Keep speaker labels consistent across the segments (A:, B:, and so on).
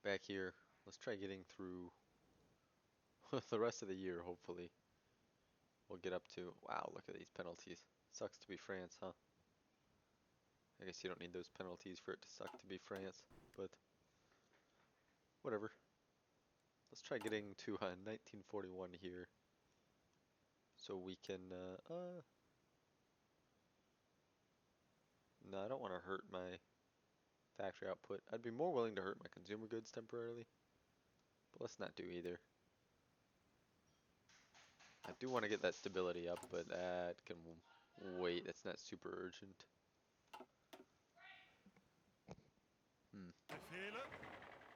A: back here. Let's try getting through the rest of the year, hopefully. We'll get up to, wow, look at these penalties. Sucks to be France, huh? I guess you don't need those penalties for it to suck to be France, but whatever. Let's try getting to 1941 here so we can, no, I don't want to hurt my factory output. I'd be more willing to hurt my consumer goods temporarily, but let's not do either. I do want to get that stability up, but that can wait. That's not super urgent.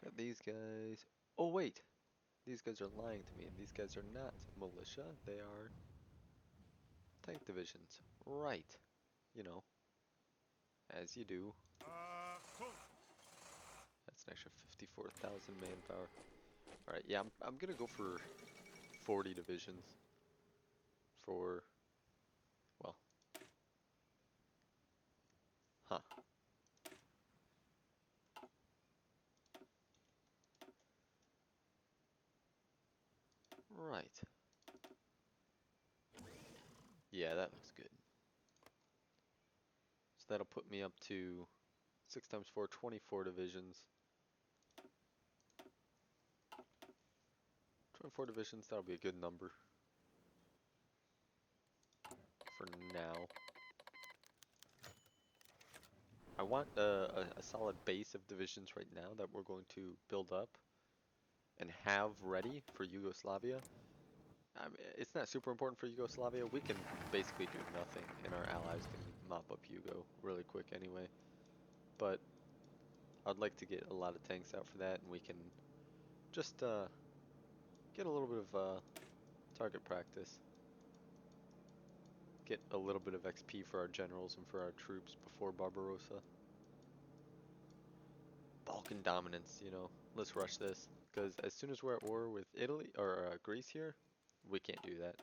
A: Got these guys. Oh, wait. These guys are lying to me. These guys are not militia. They are tank divisions. Right. You know, as you do. That's an extra 54,000 manpower. Alright, yeah, I'm gonna go for 40 divisions. For, well, huh. Right. Yeah, that looks good. So that'll put me up to 6 times 4, 24 divisions. 24 divisions, that'll be a good number. For now. I want a solid base of divisions right now that we're going to build up and have ready for Yugoslavia. I mean, it's not super important for Yugoslavia. We can basically do nothing, and our allies can mop up Yugo really quick anyway. But I'd like to get a lot of tanks out for that, and we can just get a little bit of target practice. Get a little bit of XP for our generals and for our troops before Barbarossa. Balkan dominance, you know. Let's rush this, because as soon as we're at war with Italy or Greece here, we can't do that.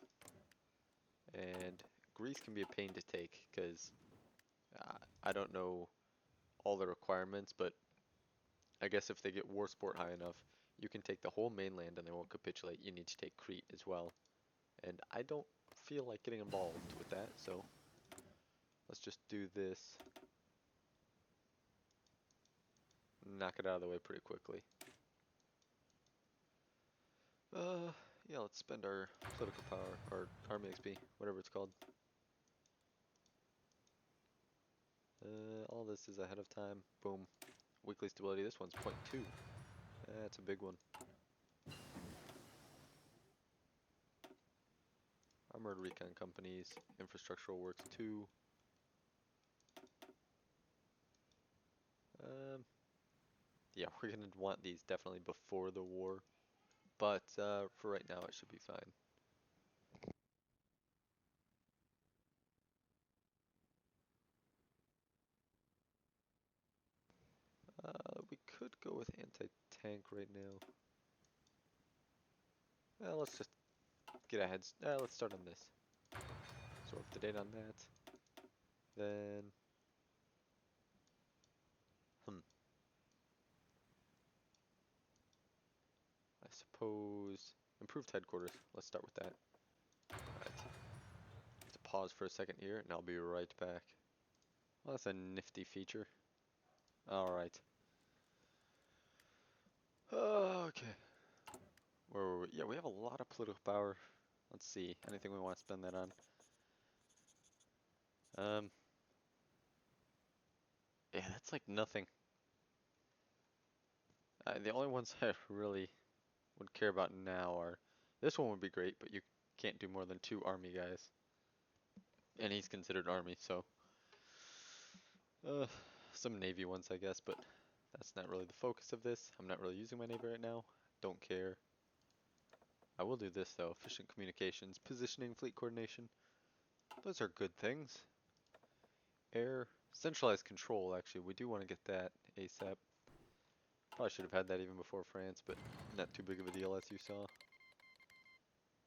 A: And Greece can be a pain to take, because I don't know all the requirements, but I guess if they get war sport high enough, you can take the whole mainland and they won't capitulate. You need to take Crete as well. And I don't feel like getting involved with that, so let's just do this. Knock it out of the way pretty quickly. Yeah, let's spend our political power, or army XP, whatever it's called. All this is ahead of time. Boom. Weekly stability, this one's 0.2. That's a big one. Armored recon companies, infrastructural works 2. Yeah, we're gonna want these definitely before the war, but for right now it should be fine. We could go with anti-tank right now. Let's just get ahead. Let's start on this. So up to date on that. Then, I suppose improved headquarters. Let's start with that. Alright. Let's pause for a second here, and I'll be right back. Well, that's a nifty feature. Alright. Okay. Where were we? Yeah, we have a lot of political power. Let's see. Anything we want to spend that on? Yeah, that's like nothing. The only ones I really would care about now are, this one would be great, but you can't do more than 2 army guys. And he's considered army, so some navy ones I guess, but that's not really the focus of this. I'm not really using my navy right now. Don't care. I will do this though. Efficient communications, positioning, fleet coordination. Those are good things. Air, centralized control actually. We do want to get that ASAP. Probably should have had that even before France, but not too big of a deal as you saw.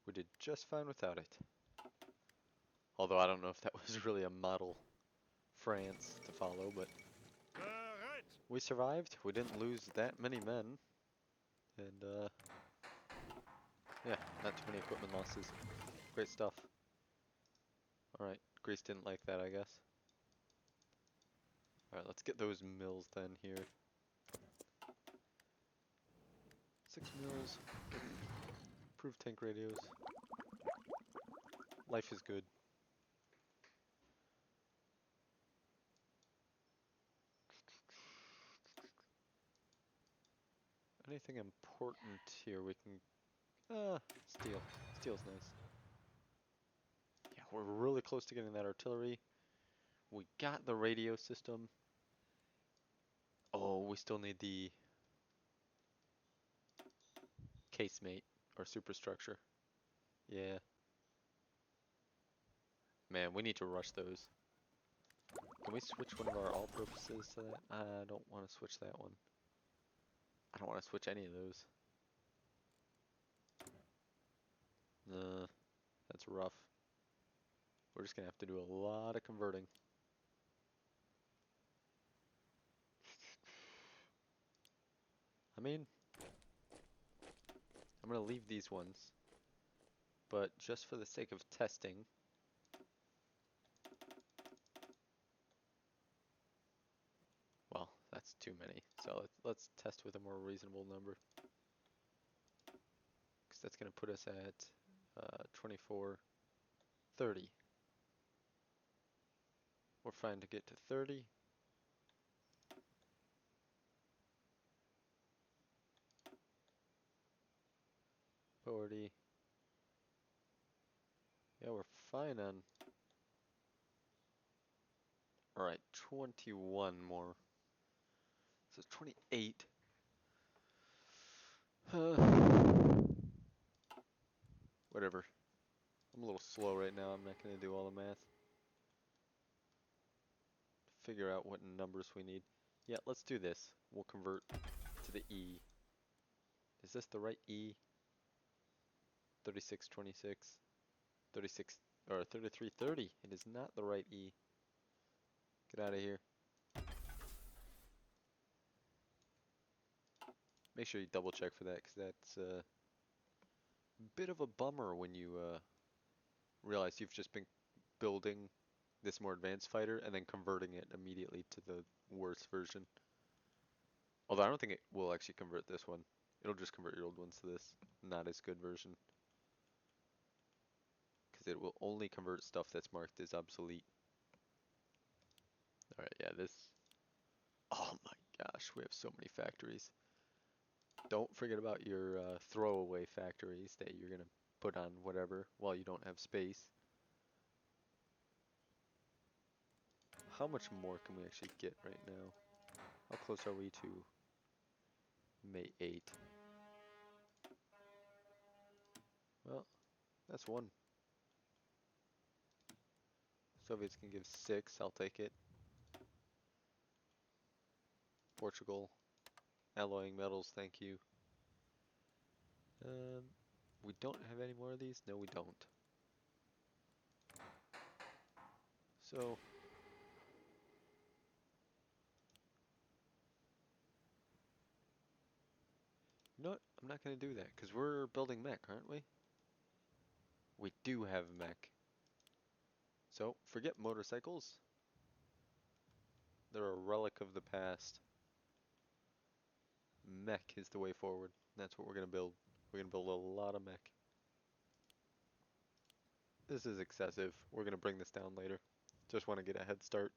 A: We did just fine without it. Although I don't know if that was really a model France to follow, but we survived. We didn't lose that many men. And yeah, not too many equipment losses. Great stuff. Alright, Greece didn't like that, I guess. Alright, let's get those mills then here. 6 mills. Improved tank radios. Life is good. Anything important here we can... steel. Steel's nice. Yeah, we're really close to getting that artillery. We got the radio system. Oh, we still need the casemate or superstructure. Yeah. Man, we need to rush those. Can we switch one of our all-purposes to that? I don't want to switch that one. I don't want to switch any of those. That's rough. We're just gonna have to do a lot of converting. I mean, I'm gonna leave these ones, but just for the sake of testing, well, that's too many. So let's test with a more reasonable number, because that's gonna put us at 24, 30. We're fine to get to 30. Yeah, we're fine on. Alright, 21 more. So 28. Whatever. I'm a little slow right now. I'm not going to do all the math. Figure out what numbers we need. Yeah, let's do this. We'll convert to the E. Is this the right E? 3626. 36 or 3330. It is not the right E. Get out of here. Make sure you double check for that, because that's a bit of a bummer when you realize you've just been building this more advanced fighter and then converting it immediately to the worse version. Although I don't think it will actually convert this one. It'll just convert your old ones to this not as good version. Because it will only convert stuff that's marked as obsolete. Alright, yeah, this... Oh my gosh, we have so many factories. Don't forget about your throwaway factories that you're going to put on whatever while you don't have space. How much more can we actually get right now? How close are we to May 8? Well, that's one. Soviets can give 6, I'll take it. Portugal, alloying metals, thank you. We don't have any more of these? No, we don't. So, you know what? I'm not going to do that, because we're building mech, aren't we? We do have mech. So, forget motorcycles. They're a relic of the past. Mech is the way forward. That's what we're going to build. We're going to build a lot of mech. This is excessive. We're going to bring this down later. Just want to get a head start.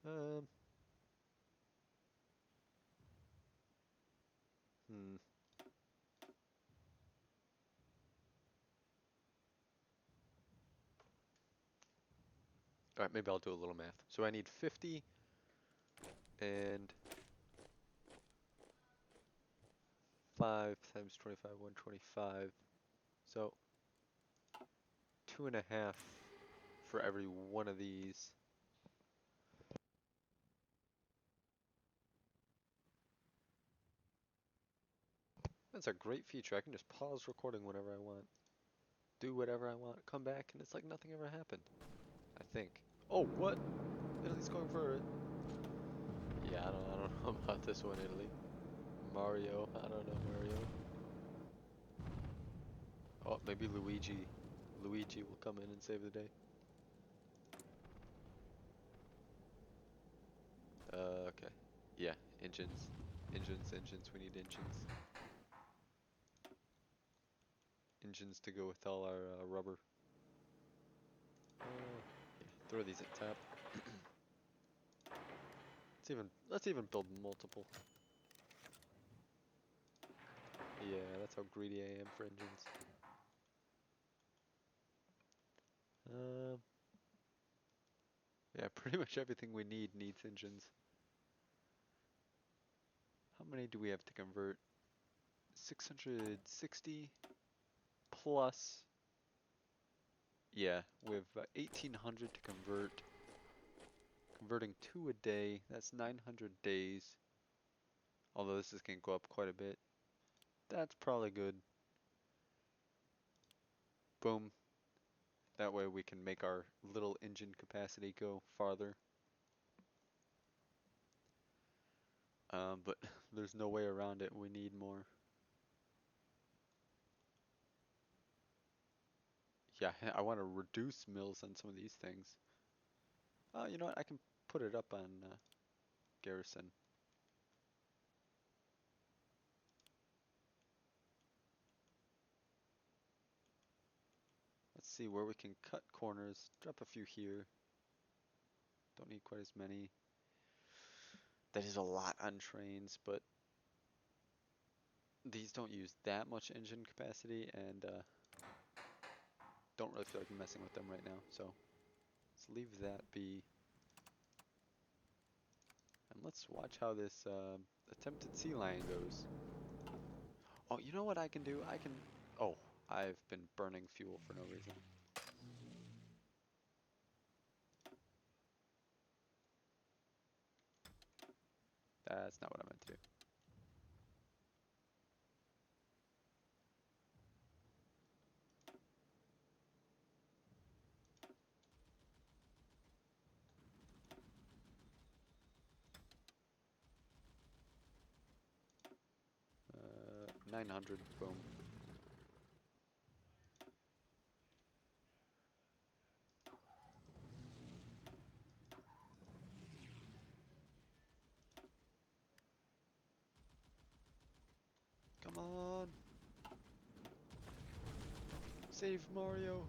A: Um, hmm. Alright, maybe I'll do a little math. So I need 50 and 5 times 25, 125. So 2.5 for every one of these. That's a great feature. I can just pause recording whenever I want. Do whatever I want. Come back and it's like nothing ever happened. I think. Oh, what? Italy's going for it. Yeah, I don't know about this one, Italy. Mario. I don't know Mario. Oh, maybe Luigi. Luigi will come in and save the day. Okay. Yeah, engines. Engines. We need engines. Engines to go with all our rubber. Yeah, throw these at tap. Let's even build multiple. Yeah, that's how greedy I am for engines. Um, yeah, pretty much everything we need needs engines. How many do we have to convert? 660 plus. Yeah, we have 1800 to convert. Converting 2 a day, that's 900 days. Although this is going to go up quite a bit. That's probably good. Boom. That way we can make our little engine capacity go farther. But there's no way around it. We need more. Yeah, I want to reduce mills on some of these things. Oh, you know what? I can put it up on Garrison. Let's see where we can cut corners. Drop a few here. Don't need quite as many. That is a lot on trains, but these don't use that much engine capacity, and don't really feel like messing with them right now. So let's leave that be. And let's watch how this attempted sea lion goes. Oh, you know what I can do? I can... Oh, I've been burning fuel for no reason. That's not what I meant to do. Uh, 900, boom. Come on! Save Mario!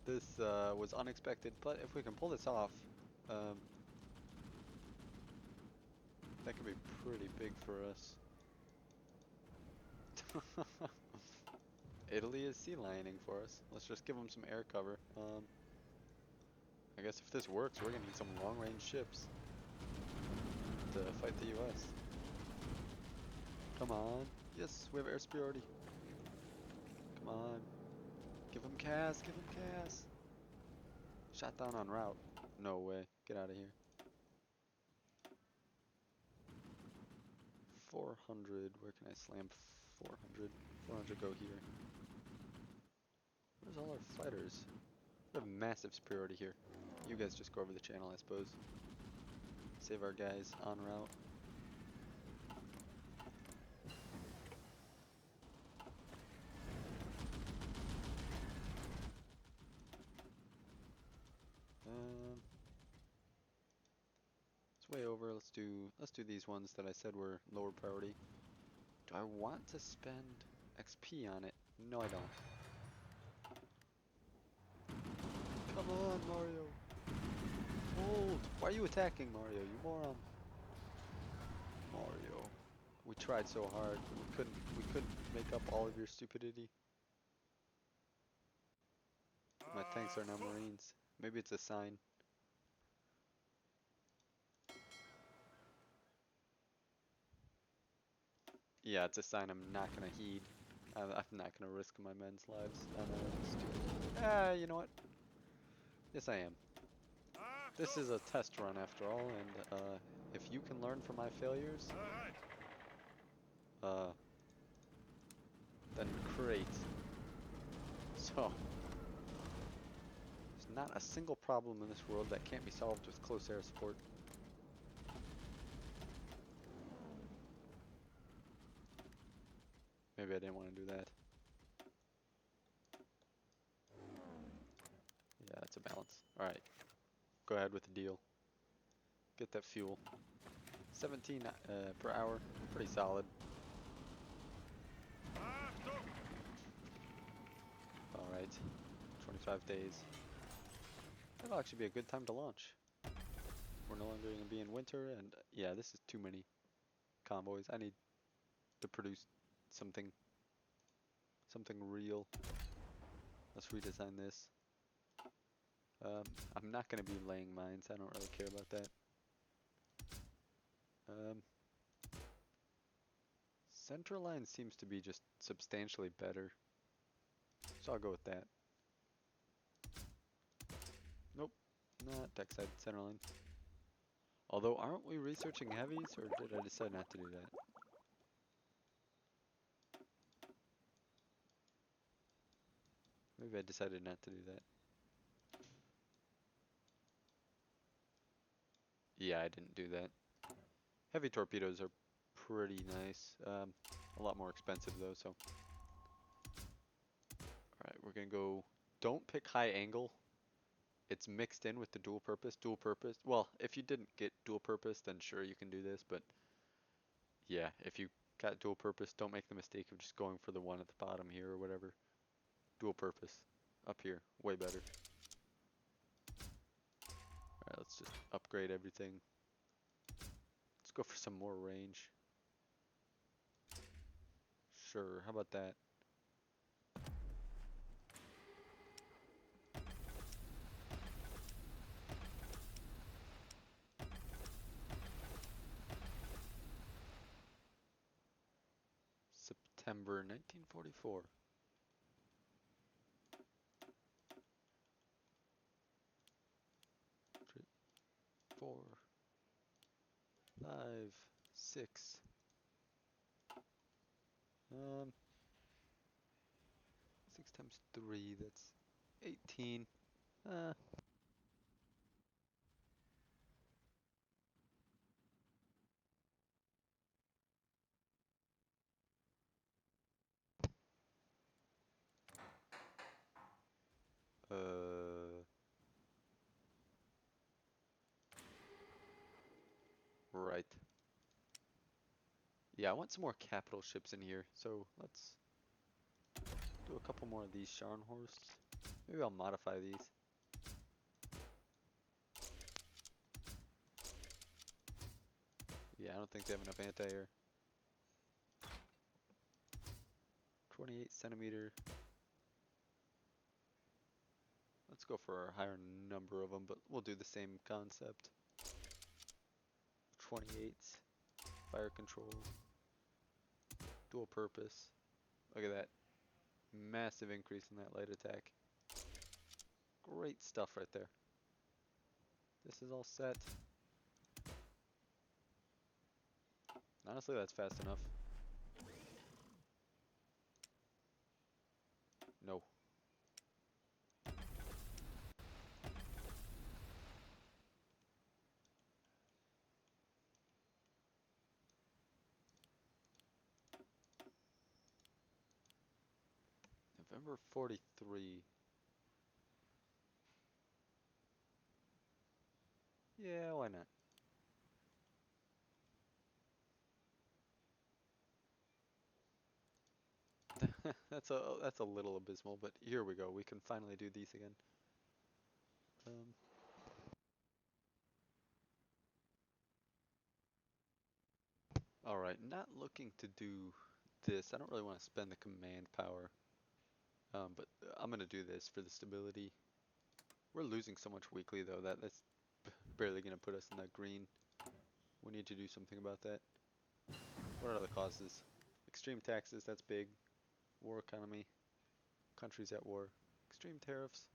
A: This was unexpected, but if we can pull this off, um, that could be pretty big for us. Italy is sea lioning for us. Let's just give them some air cover. I guess if this works, we're gonna need some long-range ships to fight the US. Come on. Yes, we have air superiority. Come on. Give him CAS, give him CAS. Shot down on route. No way. Get out of here. 400. Where can I slam 400? 400 go here. Where's all our fighters? We have massive superiority here. You guys just go over the channel, I suppose. Save our guys en route. It's way over. Let's do these ones that I said were lower priority. Do I want to spend XP on it? No, I don't. Come on, Mario. Hold. Why are you attacking Mario, you moron? Mario. We tried so hard. We couldn't make up all of your stupidity. My tanks are now Marines. Maybe it's a sign. Yeah, it's a sign I'm not gonna heed. I'm not gonna risk my men's lives on a stupid... Ah, you know what? Yes, I am. This is a test run after all, and if you can learn from my failures, uh, then great. So, there's not a single problem in this world that can't be solved with close air support. Maybe I didn't want to do that. Yeah, that's a balance. Alright, go ahead with the deal. Get that fuel. 17 per hour, pretty solid. Alright, 25 days. That'll actually be a good time to launch. We're no longer going to be in winter, and yeah, this is too many convoys. I need to produce something real. Let's redesign this. I'm not going to be laying mines. I don't really care about that. Central line seems to be just substantially better, so I'll go with that. Nope, not deck side center line. Although, aren't we researching heavies, or did I decide not to do that? Maybe I decided not to do that. Yeah, I didn't do that. Heavy torpedoes are pretty nice. A lot more expensive though, so. Alright, we're gonna go, don't pick high angle. It's mixed in with the dual purpose. Well, if you didn't get dual purpose, then sure you can do this, but yeah, if you got dual purpose, don't make the mistake of just going for the one at the bottom here or whatever. Dual purpose. Up here, way better. Alright, let's just upgrade everything. Let's go for some more range. Sure, how about that? September 1944. 3, 4, 5, 6. 6 times 3, that's 18. Uh, right. Yeah, I want some more capital ships in here, so let's do a couple more of these Scharnhorsts. Maybe I'll modify these. Yeah, I don't think they have enough anti-air. 28 centimeter. Let's go for a higher number of them, but we'll do the same concept. 28s, fire control, dual purpose. Look at that. Massive increase in that light attack. Great stuff right there. This is all set. Honestly, that's fast enough. No. November 43. Yeah, why not? That's a little abysmal, but here we go. We can finally do these again. Alright, not looking to do this. I don't really want to spend the command power. But I'm gonna do this for the stability. We're losing so much weekly though, that's barely gonna put us in that green. We need to do something about that. What are the causes? Extreme taxes, that's big. War economy. Countries at war. Extreme tariffs.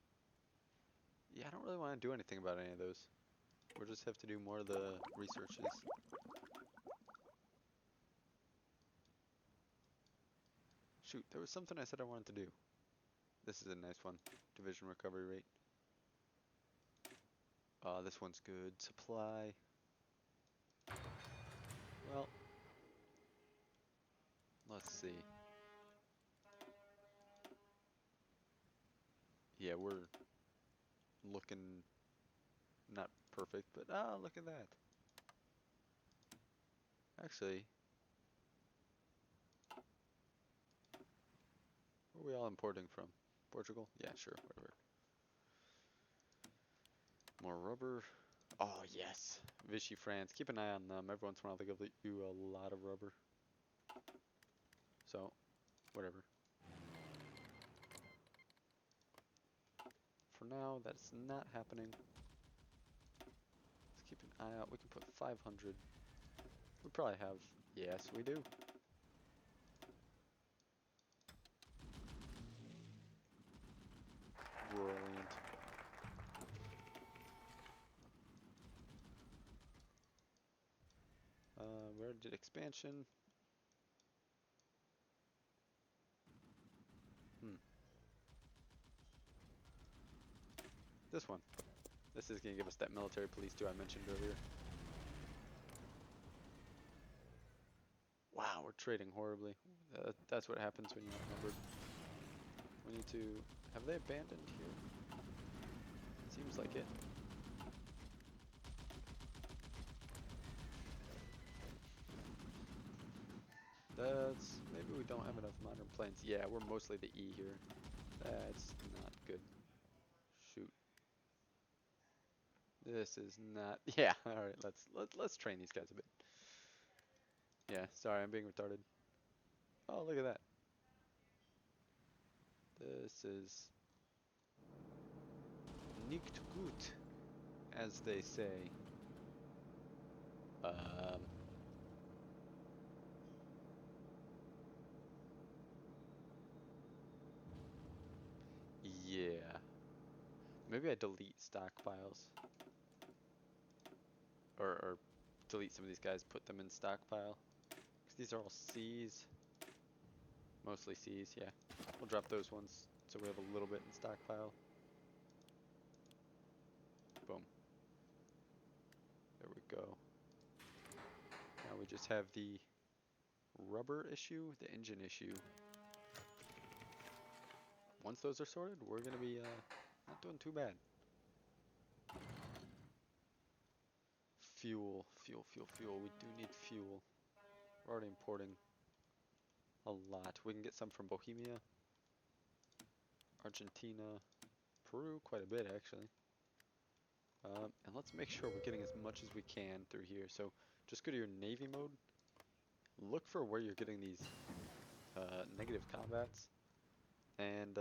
A: Yeah, I don't really want to do anything about any of those. We'll just have to do more of the researches. Shoot, there was something I said I wanted to do. This is a nice one. Division recovery rate. This one's good. Supply. Well, let's see. Yeah, we're looking not perfect, but look at that. Actually, where are we all importing from? Portugal? Yeah, sure, whatever. More rubber. Oh, yes. Vichy, France. Keep an eye on them. Every once in a while they give you a lot of rubber. So, whatever. For now, that's not happening. Let's keep an eye out. We can put 500. We probably have. Yes, we do. Brilliant. Where did expansion? This one. This is going to give us that military police too I mentioned earlier. Wow, we're trading horribly. That's what happens when you're outnumbered. We need to... Have they abandoned here? Seems like it. That's... Maybe we don't have enough modern planes. Yeah, we're mostly the E here. That's not good. Shoot. This is not... Yeah, alright, let's train these guys a bit. Yeah, sorry, I'm being retarded. Oh, look at that. This is... Nicht gut, as they say. Yeah. Maybe I delete stockpiles. Or delete some of these guys, put them in stockpile. Because these are all C's. Mostly C's, yeah. We'll drop those ones so we have a little bit in stockpile. Boom. There we go. Now we just have the rubber issue, the engine issue. Once those are sorted, we're going to be not doing too bad. Fuel. We do need fuel. We're already importing a lot. We can get some from Bohemia, Argentina, Peru, quite a bit actually. And let's make sure we're getting as much as we can through here. So just go to your Navy mode. Look for where you're getting these negative combats. And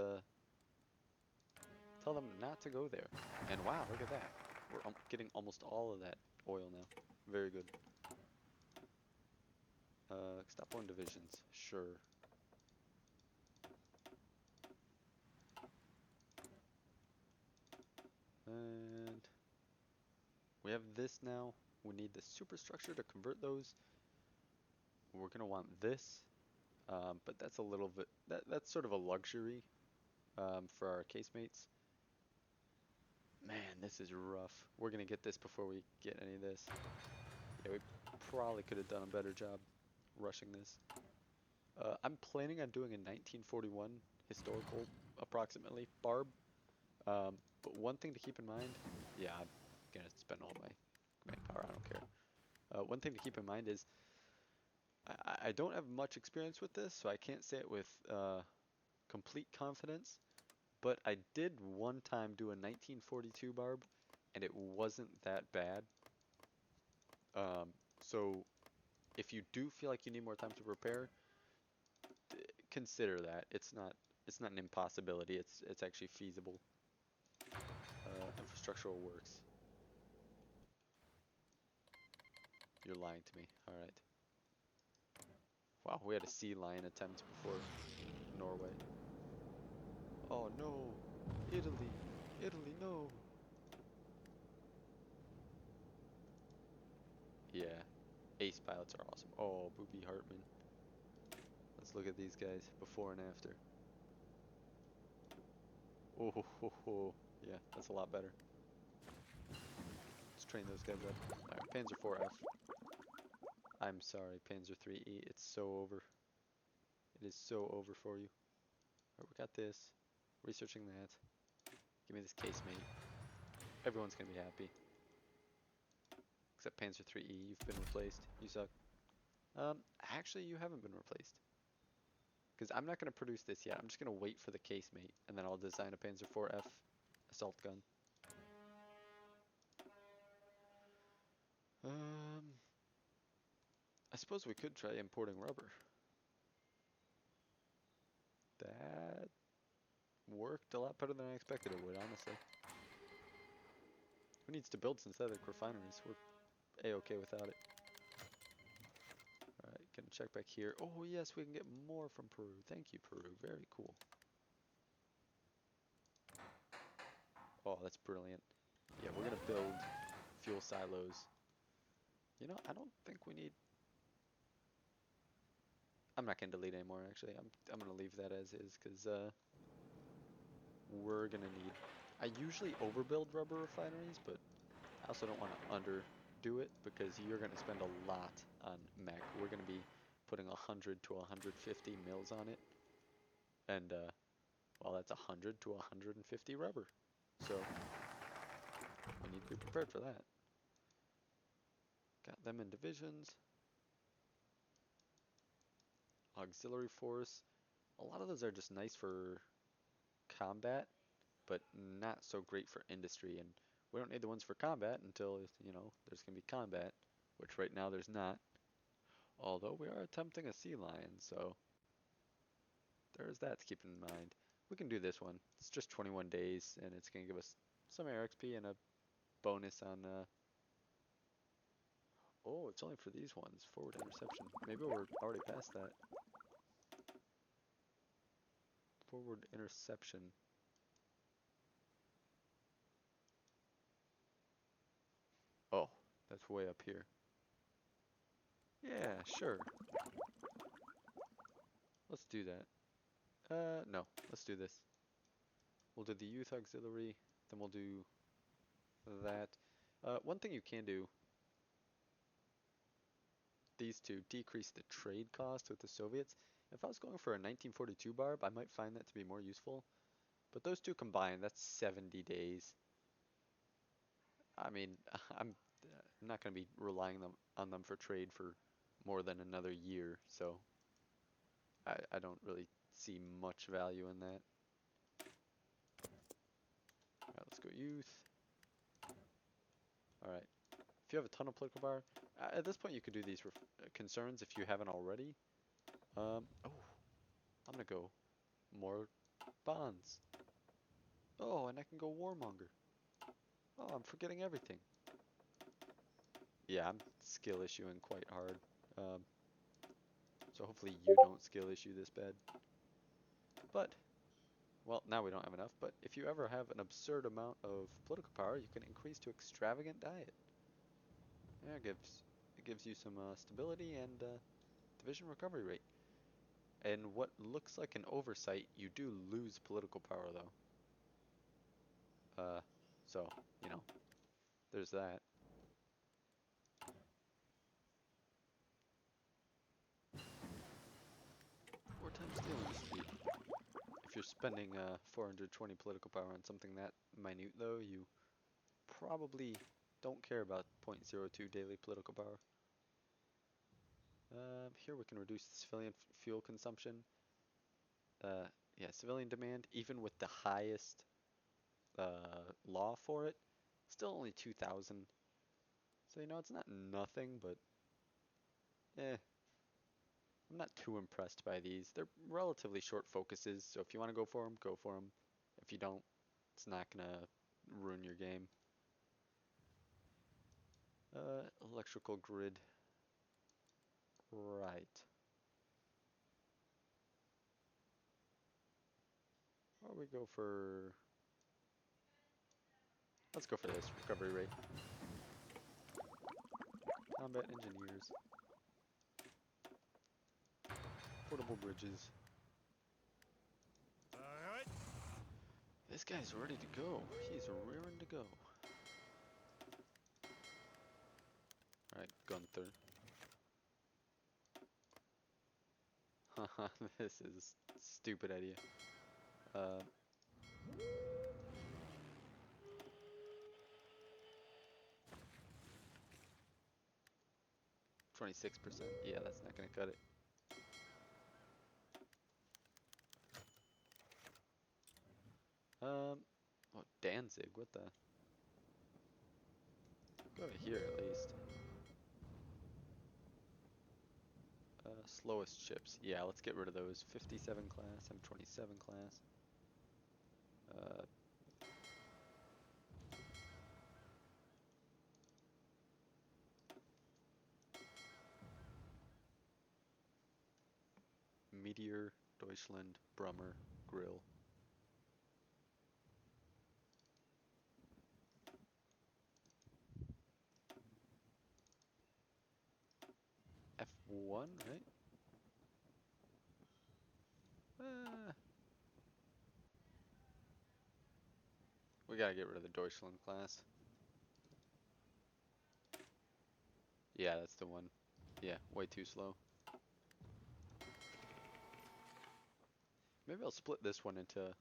A: tell them not to go there. And wow, look at that. We're getting almost all of that oil now. Very good. Stop one divisions. Sure. And we have this now. We need the superstructure to convert those. We're going to want this. But that's a little bit, that's sort of a luxury for our casemates. Man, this is rough. We're going to get this before we get any of this. Yeah, we probably could have done a better job rushing this. I'm planning on doing a 1941 historical, approximately, barb. But one thing to keep in mind, yeah, I'm going to spend all my manpower, I don't care. One thing to keep in mind is I don't have much experience with this, so I can't say it with complete confidence. But I did one time do a 1942 barb, and it wasn't that bad. So if you do feel like you need more time to prepare, consider that. It's not an impossibility. It's actually feasible. Infrastructural works. You're lying to me. All right. Wow, we had a sea lion attempt before Norway. Oh no, Italy, Italy, no. Yeah, ace pilots are awesome. Oh, Booby Hartman. Let's look at these guys before and after. Oh, ho, ho, ho. Yeah, that's a lot better. Let's train those guys up. Alright, Panzer 4F. I'm sorry, Panzer 3E. It's so over. It is so over for you. Alright, we got this. Researching that. Give me this casemate. Everyone's gonna be happy. Except Panzer IIIe, you've been replaced. You suck. Actually, you haven't been replaced. Because I'm not going to produce this yet. I'm just going to wait for the casemate, and then I'll design a Panzer IV-F assault gun. I suppose we could try importing rubber. That worked a lot better than I expected it would, honestly. Who needs to build synthetic refineries? We're A-okay without it. Alright, gonna check back here. Oh yes, we can get more from Peru. Thank you, Peru. Very cool. Oh, that's brilliant. Yeah, we're gonna build fuel silos. You know, I don't think we need... I'm not gonna delete anymore, actually. I'm gonna leave that as is, because we're gonna need... I usually overbuild rubber refineries, but I also don't want to underdo it, because you're gonna spend a lot on mech. We're gonna be putting 100 to 150 mils on it, and well, that's 100 to 150 rubber. So we need to be prepared for that. Got them in divisions. Auxiliary force. A lot of those are just nice for combat, but not so great for industry. And we don't need the ones for combat until, you know, there's going to be combat, which right now there's not. Although we are attempting a sea lion, so there's that to keep in mind. We can do this one. It's just 21 days, and it's going to give us some air XP and a bonus on... oh, it's only for these ones. Forward interception. Maybe we're already past that. Forward interception. Oh, that's way up here. Yeah, sure. Let's do that. No. Let's do this. We'll do the youth auxiliary, then we'll do that. One thing you can do, these two decrease the trade cost with the Soviets. If I was going for a 1942 barb, I might find that to be more useful. But those two combined, that's 70 days. I mean, I'm not going to be relying on them for trade for more than another year, so I don't really see much value in that. Alright, let's go youth. Alright. If you have a ton of political power, at this point you could do these concerns if you haven't already. Oh, I'm gonna go more bonds. Oh, and I can go warmonger. Oh, I'm forgetting everything. Yeah, I'm skill issuing quite hard. So hopefully you don't skill issue this bad. But, well, now we don't have enough, but if you ever have an absurd amount of political power, you can increase to extravagant diet. Yeah, it gives you some stability and division recovery rate. And what looks like an oversight, you do lose political power though. So, you know, there's that. Wartime stealing speed. If you're spending 420 political power on something that minute though, you probably don't care about 0.02 daily political power. Here we can reduce the civilian fuel consumption. Yeah, civilian demand, even with the highest law for it, still only 2,000. So, you know, it's not nothing, but I'm not too impressed by these. They're relatively short focuses, so if you want to go for them, go for them. If you don't, it's not gonna ruin your game. Electrical grid. Right. Or we go for... let's go for this, recovery rate. Combat engineers. Portable bridges.
B: Alright.
A: This guy's ready to go. He's rearing to go. Alright, Gunther. Haha, this is a stupid idea. 26%. Yeah, that's not gonna cut it. Oh, Danzig, what the? Go to here at least. Slowest ships. Yeah, let's get rid of those. 57 class, M27 class. Uh, Meteor, Deutschland, Brummer, Grill. F1, right? We gotta get rid of the Deutschland class. Yeah, that's the one. Yeah, way too slow. Maybe I'll split this one into a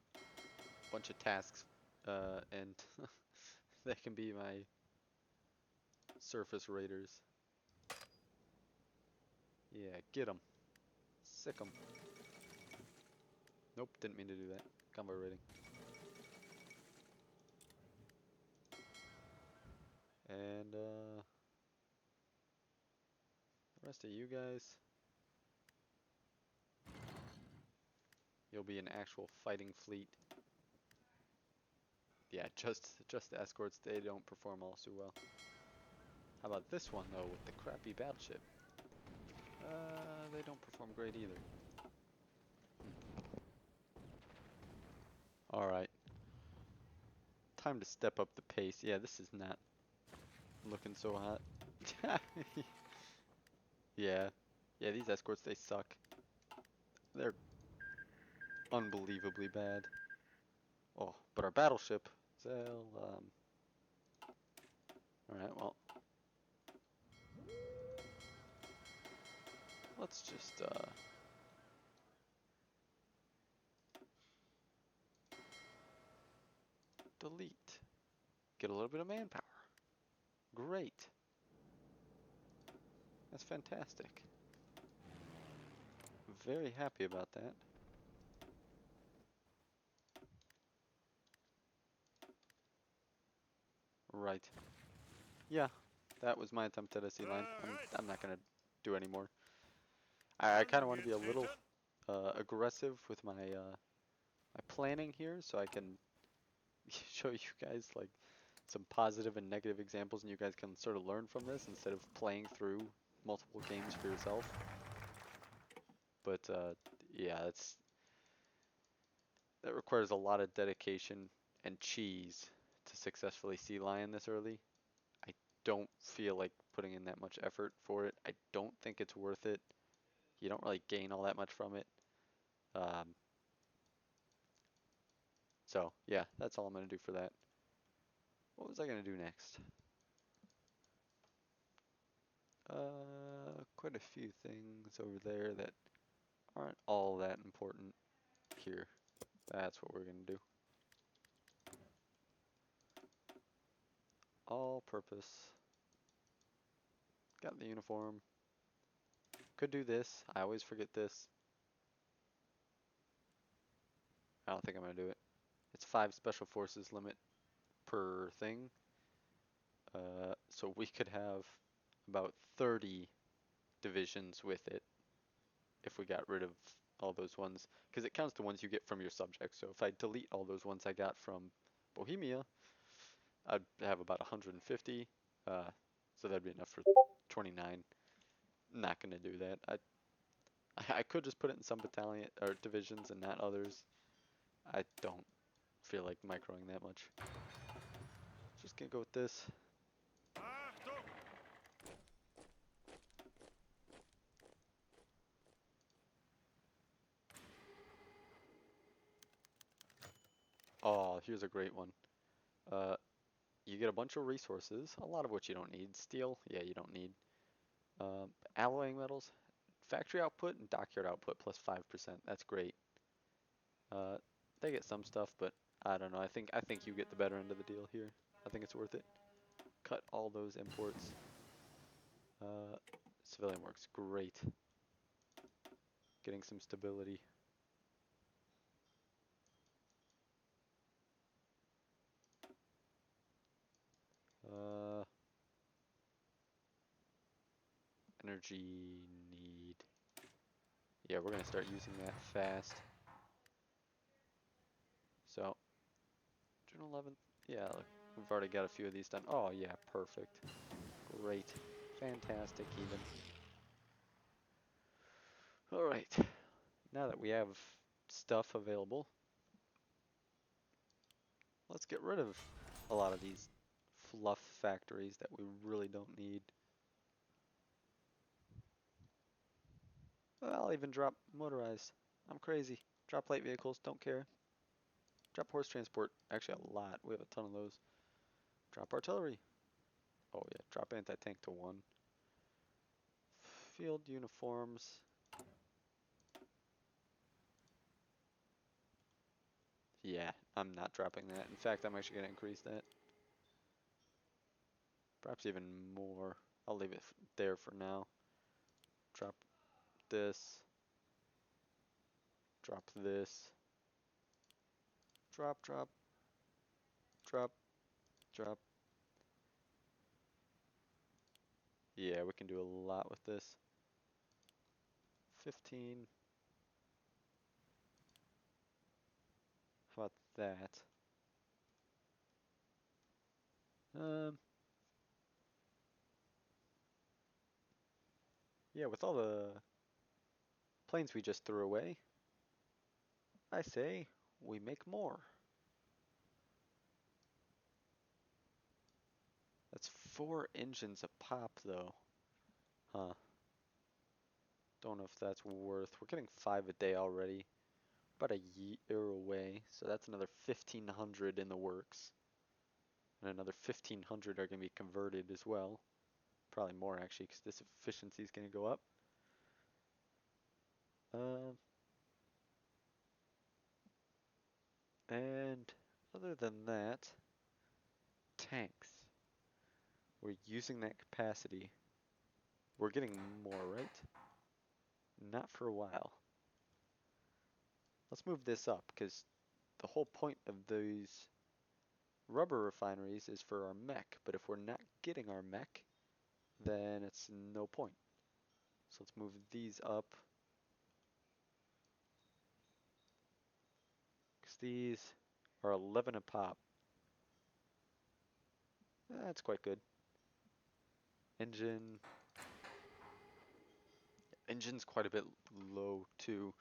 A: bunch of tasks, and that can be my surface raiders. Yeah, get them. Sick them. Nope, didn't mean to do that. Convoy raiding. And, the rest of you guys, you'll be an actual fighting fleet. Yeah, just the escorts, they don't perform all too well. How about this one, though, with the crappy battleship? They don't perform great either. Alright. Time to step up the pace. Yeah, this is not looking so hot. Yeah. Yeah, these escorts, they suck. They're unbelievably bad. Oh, but our battleship, Zell, alright, well. Let's just, delete. Get a little bit of manpower. Great. That's fantastic. Very happy about that. Right. Yeah, that was my attempt at a sea line. I'm not gonna do any more. I kind of want to be a little aggressive with my my planning here, so I can show you guys like some positive and negative examples, and you guys can sort of learn from this instead of playing through multiple games for yourself. But yeah, that requires a lot of dedication and cheese to successfully sea lion this early. I don't feel like putting in that much effort for it. I don't think it's worth it. You don't really gain all that much from it. Um, so yeah, that's all I'm gonna do for that. What was I gonna do next? Quite a few things over there that aren't all that important here. That's what we're gonna do. All purpose. Got the uniform. Could do this. I always forget this. I don't think I'm gonna do it. It's 5 special forces limit per thing. So we could have about 30 divisions with it if we got rid of all those ones, because it counts the ones you get from your subject. So if I delete all those ones I got from Bohemia, I'd have about 150. So that'd be enough for 29. Not gonna do that. I could just put it in some battalion or divisions and not others. I don't feel like microing that much. Just gonna go with this. Oh, here's a great one. Uh, you get a bunch of resources, a lot of which you don't need. Steel, yeah, you don't need. Alloying metals, factory output and dockyard output plus 5%. That's great. They get some stuff, but I don't know. I think you get the better end of the deal here. I think it's worth it. Cut all those imports. Civilian works great. Getting some stability. Energy need. Yeah, we're gonna start using that fast. So, June 11th. Yeah, look, we've already got a few of these done. Oh yeah, perfect. Great. Fantastic even. Alright. Now that we have stuff available, let's get rid of a lot of these fluff factories that we really don't need. I'll even drop motorized. I'm crazy. Drop light vehicles, don't care. Drop horse transport. Actually, a lot. We have a ton of those. Drop artillery. Oh yeah, drop anti-tank to 1. Field uniforms. Yeah, I'm not dropping that. In fact, I'm actually going to increase that. Perhaps even more. I'll leave it there for now. Drop this. Drop this. Drop, drop, drop, drop. Yeah, we can do a lot with this. 15. How about that? Yeah, with all the planes we just threw away, I say we make more. That's 4 engines a pop though. Huh. Don't know if that's worth. We're getting 5 a day already. About a year away, so that's another 1,500 in the works. And another 1,500 are going to be converted as well. Probably more actually, because this efficiency is going to go up. And other than that, tanks. We're using that capacity. We're getting more, right? Not for a while. Let's move this up, because the whole point of these rubber refineries is for our mech, but if we're not getting our mech, then it's no point. So let's move these up. Because these are 11 a pop. That's quite good. Engine. Engine's quite a bit low too.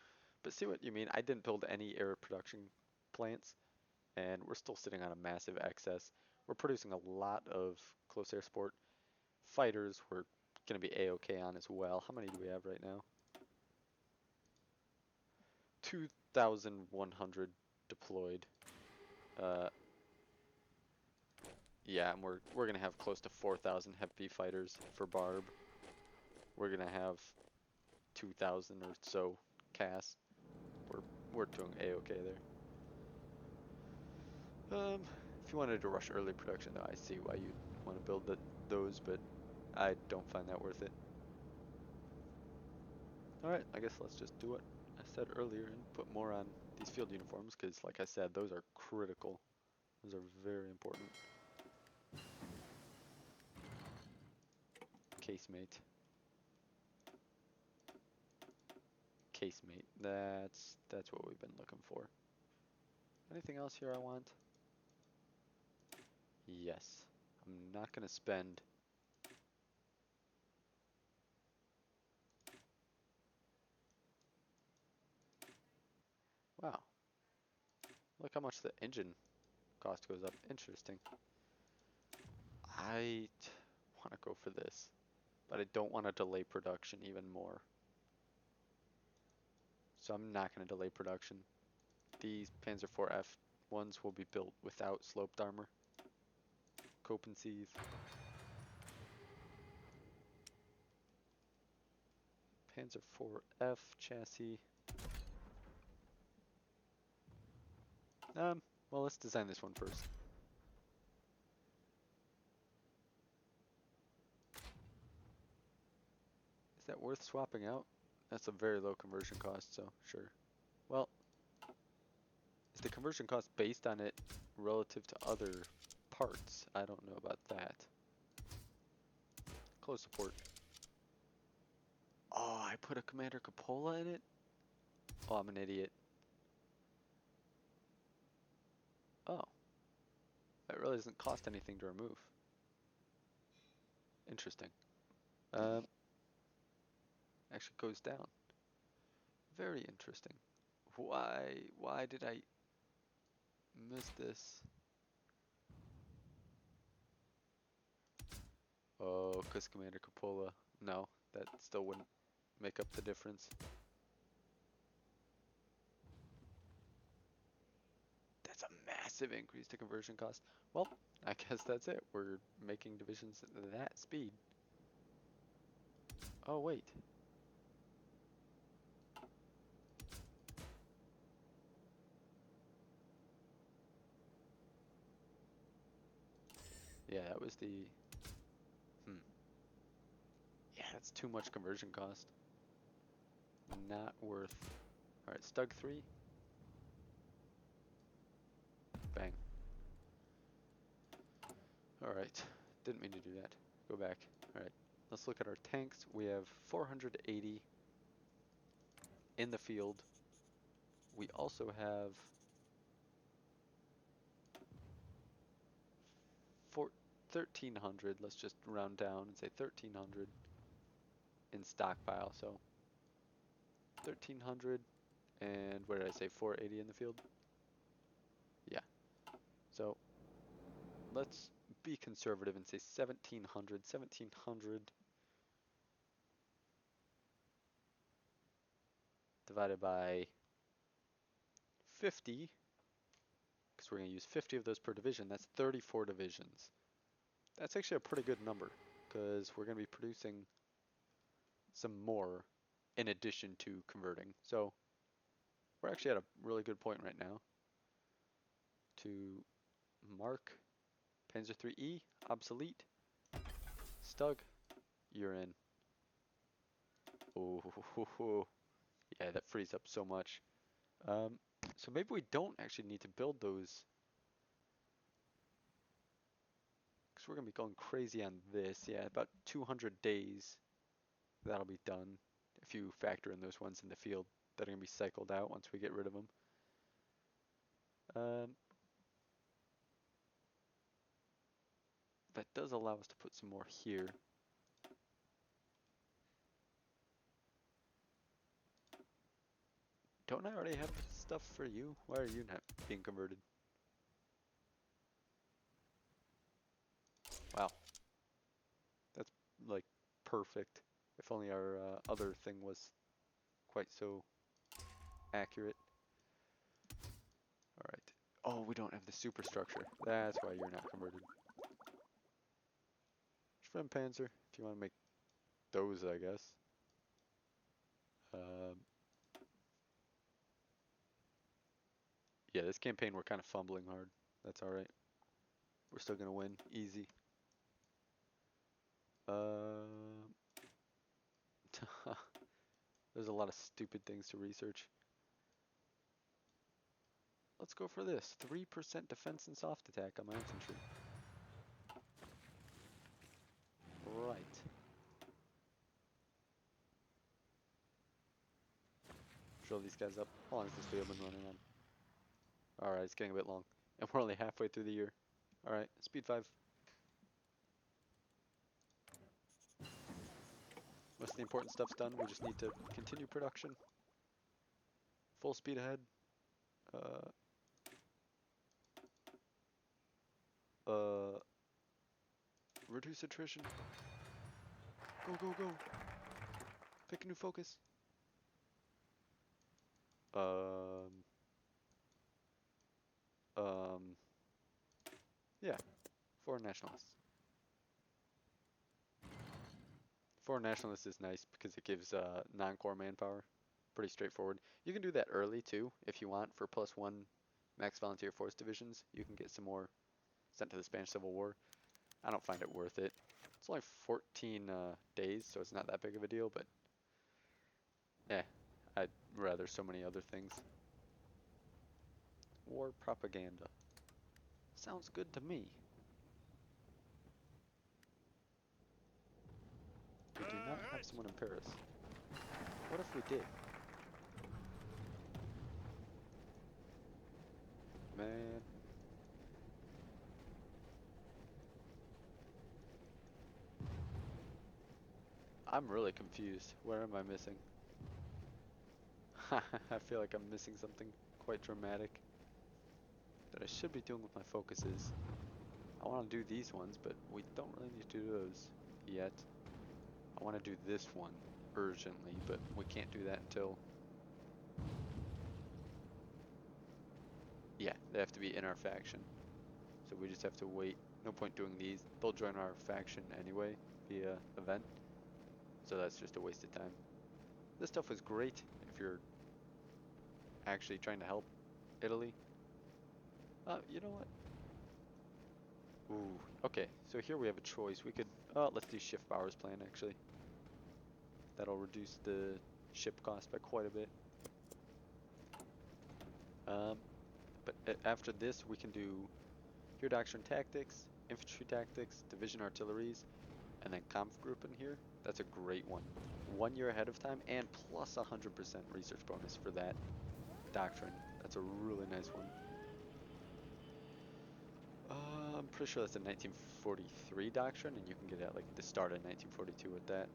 A: But see what you mean? I didn't build any air production plants, and we're still sitting on a massive excess. We're producing a lot of close air support. Fighters we're going to be A-OK on as well. How many do we have right now? 2,100 deployed. Yeah, and we're gonna have close to 4,000 heavy fighters for Barb. We're gonna have 2,000 or so CAS. We're doing A-OK there. If you wanted to rush early production, though, I see why you'd want to build those, but I don't find that worth it. Alright, I guess let's just do what I said earlier and put more on these field uniforms, because like I said, those are critical. Those are very important. Casemate. Casemate. That's what we've been looking for. Anything else here I want? Yes. I'm not gonna spend. Wow. Look how much the engine cost goes up. Interesting. I want to go for this, but I don't want to delay production even more. So I'm not going to delay production. These Panzer IV F1s will be built without sloped armor. Copensieve. Panzer IV F chassis. Well, let's design this one first. Is that worth swapping out? That's a very low conversion cost, so sure. Well, is the conversion cost based on it relative to other parts? I don't know about that. Close support. Oh, I put a Commander Cupola in it? Oh, I'm an idiot. Oh. That really doesn't cost anything to remove. Interesting. Actually goes down. Very interesting. Why did I miss this? Oh, because Commander Cupola. No, that still wouldn't make up the difference. That's a massive increase to conversion cost. Well, I guess that's it. We're making divisions at that speed. Oh, wait. Yeah, that was the... Yeah, that's too much conversion cost. Not worth... Alright, Stug 3. Bang. Alright, didn't mean to do that. Go back. Alright, let's look at our tanks. We have 480 in the field. We also have 1,300. Let's just round down and say 1,300 in stockpile. So 1,300 and what did I say? 480 in the field? Yeah. So let's be conservative and say 1,700. 1,700 divided by 50, because we're going to use 50 of those per division. That's 34 divisions. That's actually a pretty good number, because we're going to be producing some more in addition to converting. So we're actually at a really good point right now to mark Panzer III-E, obsolete. Stug, you're in. Oh, yeah, that frees up so much. So maybe we don't actually need to build those, because we're going to be going crazy on this. Yeah, about 200 days that'll be done if you factor in those ones in the field that are going to be cycled out once we get rid of them. That does allow us to put some more here. Don't I already have stuff for you? Why are you not being converted? Wow. That's like perfect. If only our other thing was quite so accurate. Alright. Oh, we don't have the superstructure. That's why you're not converted. Panzer, if you want to make those, I guess. Yeah, this campaign we're kind of fumbling hard. That's alright. We're still going to win. Easy. There's a lot of stupid things to research. Let's go for this. 3% defense and soft attack on my infantry. Right. Drill these guys up. How long has this video been running on? Alright, it's getting a bit long. And we're only halfway through the year. Alright, speed 5. Most of the important stuff's done. We just need to continue production. Full speed ahead. Reduce attrition. Go, go, go. Pick a new focus. Yeah. Foreign nationalists. Foreign nationalist is nice because it gives non-core manpower. Pretty straightforward. You can do that early too if you want for +1 max volunteer force divisions. You can get some more sent to the Spanish Civil War. I don't find it worth it. It's only 14 days, so it's not that big of a deal, but eh, I'd rather so many other things. War propaganda. Sounds good to me. We do not have someone in Paris. What if we did? Man. I'm really confused. Where am I missing? I feel like I'm missing something quite dramatic that I should be doing with my focuses. I want to do these ones, but we don't really need to do those yet. I want to do this one urgently, but we can't do that until... Yeah, they have to be in our faction. So we just have to wait. No point doing these. They'll join our faction anyway via event. So that's just a waste of time. This stuff is great if you're actually trying to help Italy. You know what? Ooh, okay. So here we have a choice. We could, let's do shift powers plan actually. That'll reduce the ship cost by quite a bit. But after this, we can do here doctrine tactics, infantry tactics, division artilleries, and then conf group in here. That's a great one. 1 year ahead of time and plus 100% research bonus for that doctrine. That's a really nice one. I'm pretty sure that's a 1943 doctrine, and you can get it at like the start of 1942 with that,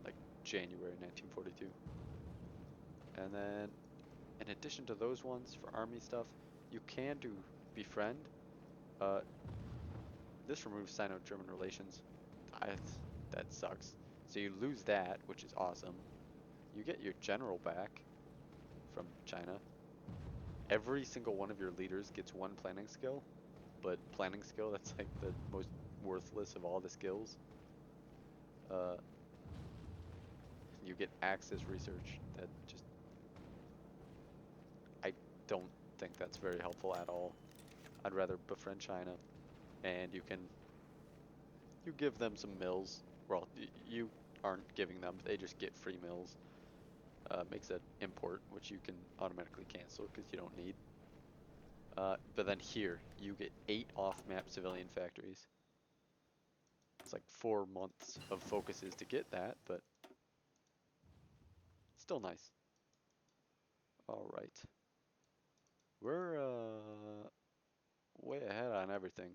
A: like January 1942. And then, in addition to those ones for army stuff, you can do befriend. Uh, this removes Sino-German relations. That sucks. So you lose that, which is awesome. You get your general back from China. Every single one of your leaders gets one planning skill, but planning skill, that's like the most worthless of all the skills. You get access research. That just, I don't think that's very helpful at all. I'd rather befriend China, and you give them some mills. Well, you aren't giving them, they just get free mills. Makes an import, which you can automatically cancel because you don't need. But then here, you get 8 off-map civilian factories. It's like 4 months of focuses to get that, but still nice. Alright. We're way ahead on everything.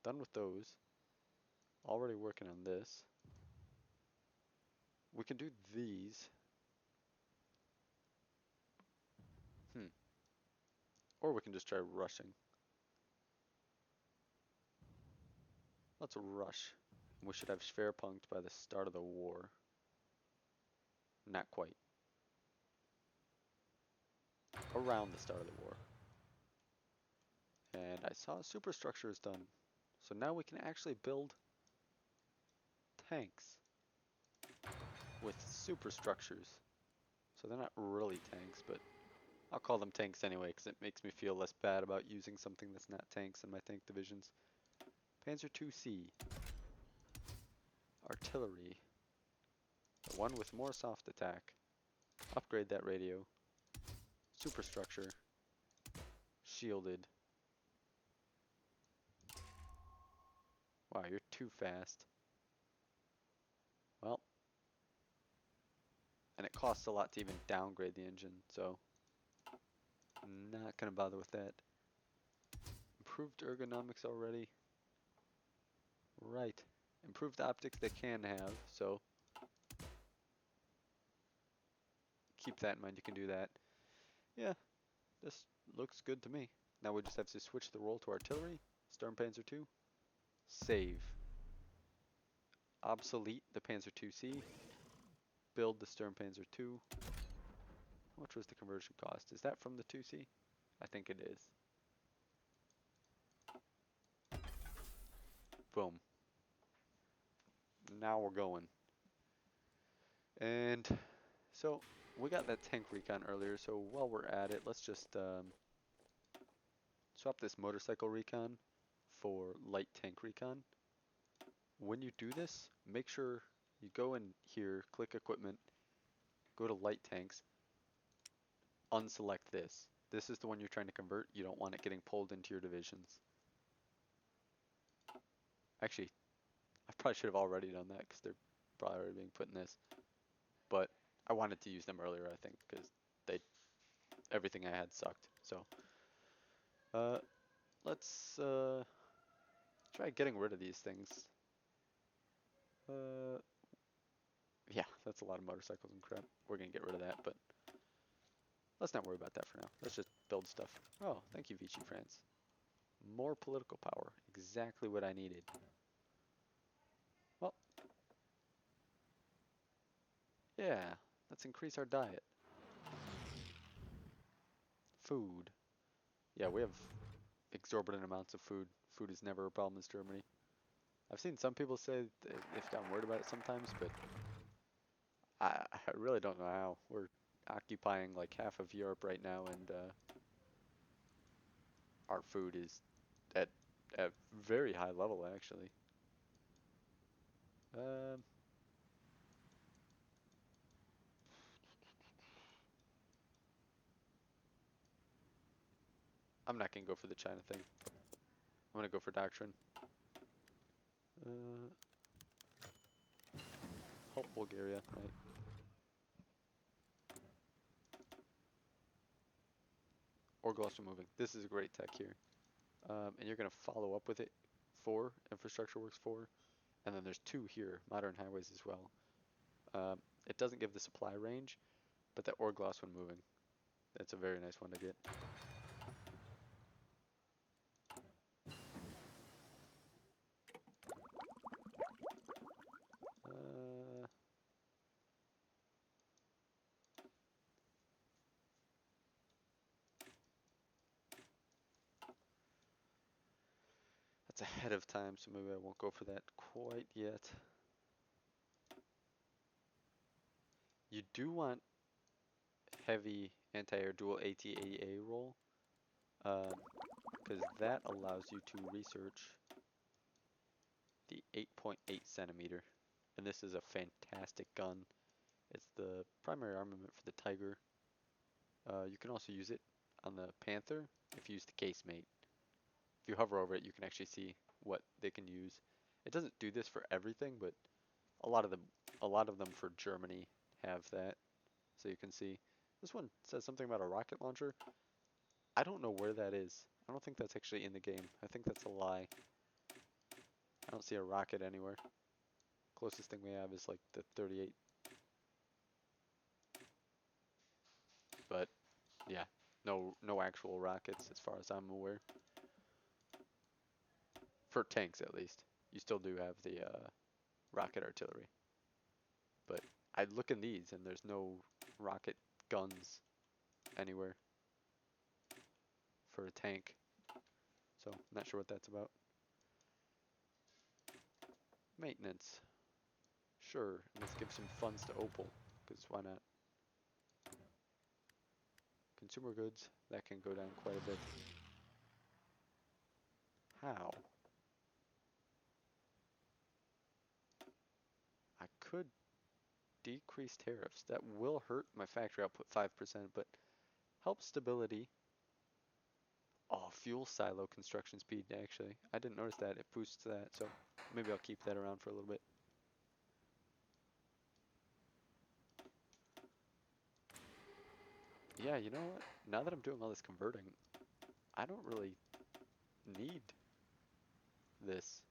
A: Done with those. Already working on this. We can do these. Or we can just try rushing. Let's rush. We should have Schwerpunkt by the start of the war. Not quite. Around the start of the war. And I saw superstructure is done. So now we can actually build tanks with superstructures. So they're not really tanks, but I'll call them tanks anyway because it makes me feel less bad about using something that's not tanks in my tank divisions. Panzer II-C. Artillery. The one with more soft attack. Upgrade that radio. Superstructure. Shielded. Wow, you're too fast. Well, and it costs a lot to even downgrade the engine, so not gonna bother with that. Improved ergonomics already. Right. Improved optics they can have, so keep that in mind, you can do that. Yeah, this looks good to me. Now we just have to switch the roll to artillery. Sturmpanzer II. Save. Obsolete the Panzer II-C. Build the Sturmpanzer II. How much was the conversion cost? Is that from the 2C? I think it is. Boom. Now we're going. And so we got that tank recon earlier, so while we're at it, let's just swap this motorcycle recon for light tank recon. when you do this, make sure you go in here, click equipment, go to light tanks, unselect this. This is the one you're trying to convert. You don't want it getting pulled into your divisions. Actually, I probably should have already done that because they're probably already being put in this. But I wanted to use them earlier, I think, because everything I had sucked. So let's try getting rid of these things. Yeah, that's a lot of motorcycles and crap. We're gonna get rid of that, but let's not worry about that for now. Let's just build stuff. Oh, thank you, Vichy France. More political power. Exactly what I needed. Well, yeah, let's increase our diet. Food. Yeah, we have exorbitant amounts of food. Food is never a problem in Germany. I've seen some people say they've gotten worried about it sometimes, but I really don't know how. We're occupying like half of Europe right now, and our food is at a very high level, actually. Um, I'm not gonna go for the China thing. I'm gonna go for doctrine. Uh, help Bulgaria, right? Or Gloucester moving. This is a great tech here. And you're gonna follow up with it. 4, infrastructure works 4. And then there's 2 here, modern highways as well. It doesn't give the supply range, but that Orgloss one moving. That's a very nice one to get. Uh, that's ahead of time, so maybe I won't go for that quite yet. You do want heavy anti-air dual AT-AEA roll, because that allows you to research the 8.8 centimeter. And this is a fantastic gun. It's the primary armament for the Tiger. You can also use it on the Panther if you use the casemate. If you hover over it, you can actually see what they can use. It doesn't do this for everything, but a lot of them for Germany have that. So you can see this one says something about a rocket launcher. I don't know where that is. I don't think that's actually in the game. I think that's a lie. I don't see a rocket anywhere. Closest thing we have is like the 38. But yeah, no actual rockets as far as I'm aware. For tanks at least. You still do have the rocket artillery. But I look in these and there's no rocket guns anywhere for a tank. So not sure what that's about. Maintenance. Sure, and let's give some funds to Opal, because why not? Consumer goods, that can go down quite a bit. How? I could decrease tariffs. That will hurt my factory output 5%, but help stability. Oh, fuel silo construction speed, actually. I didn't notice that. It boosts that, so maybe I'll keep that around for a little bit. Yeah, you know what? Now that I'm doing all this converting, I don't really need this.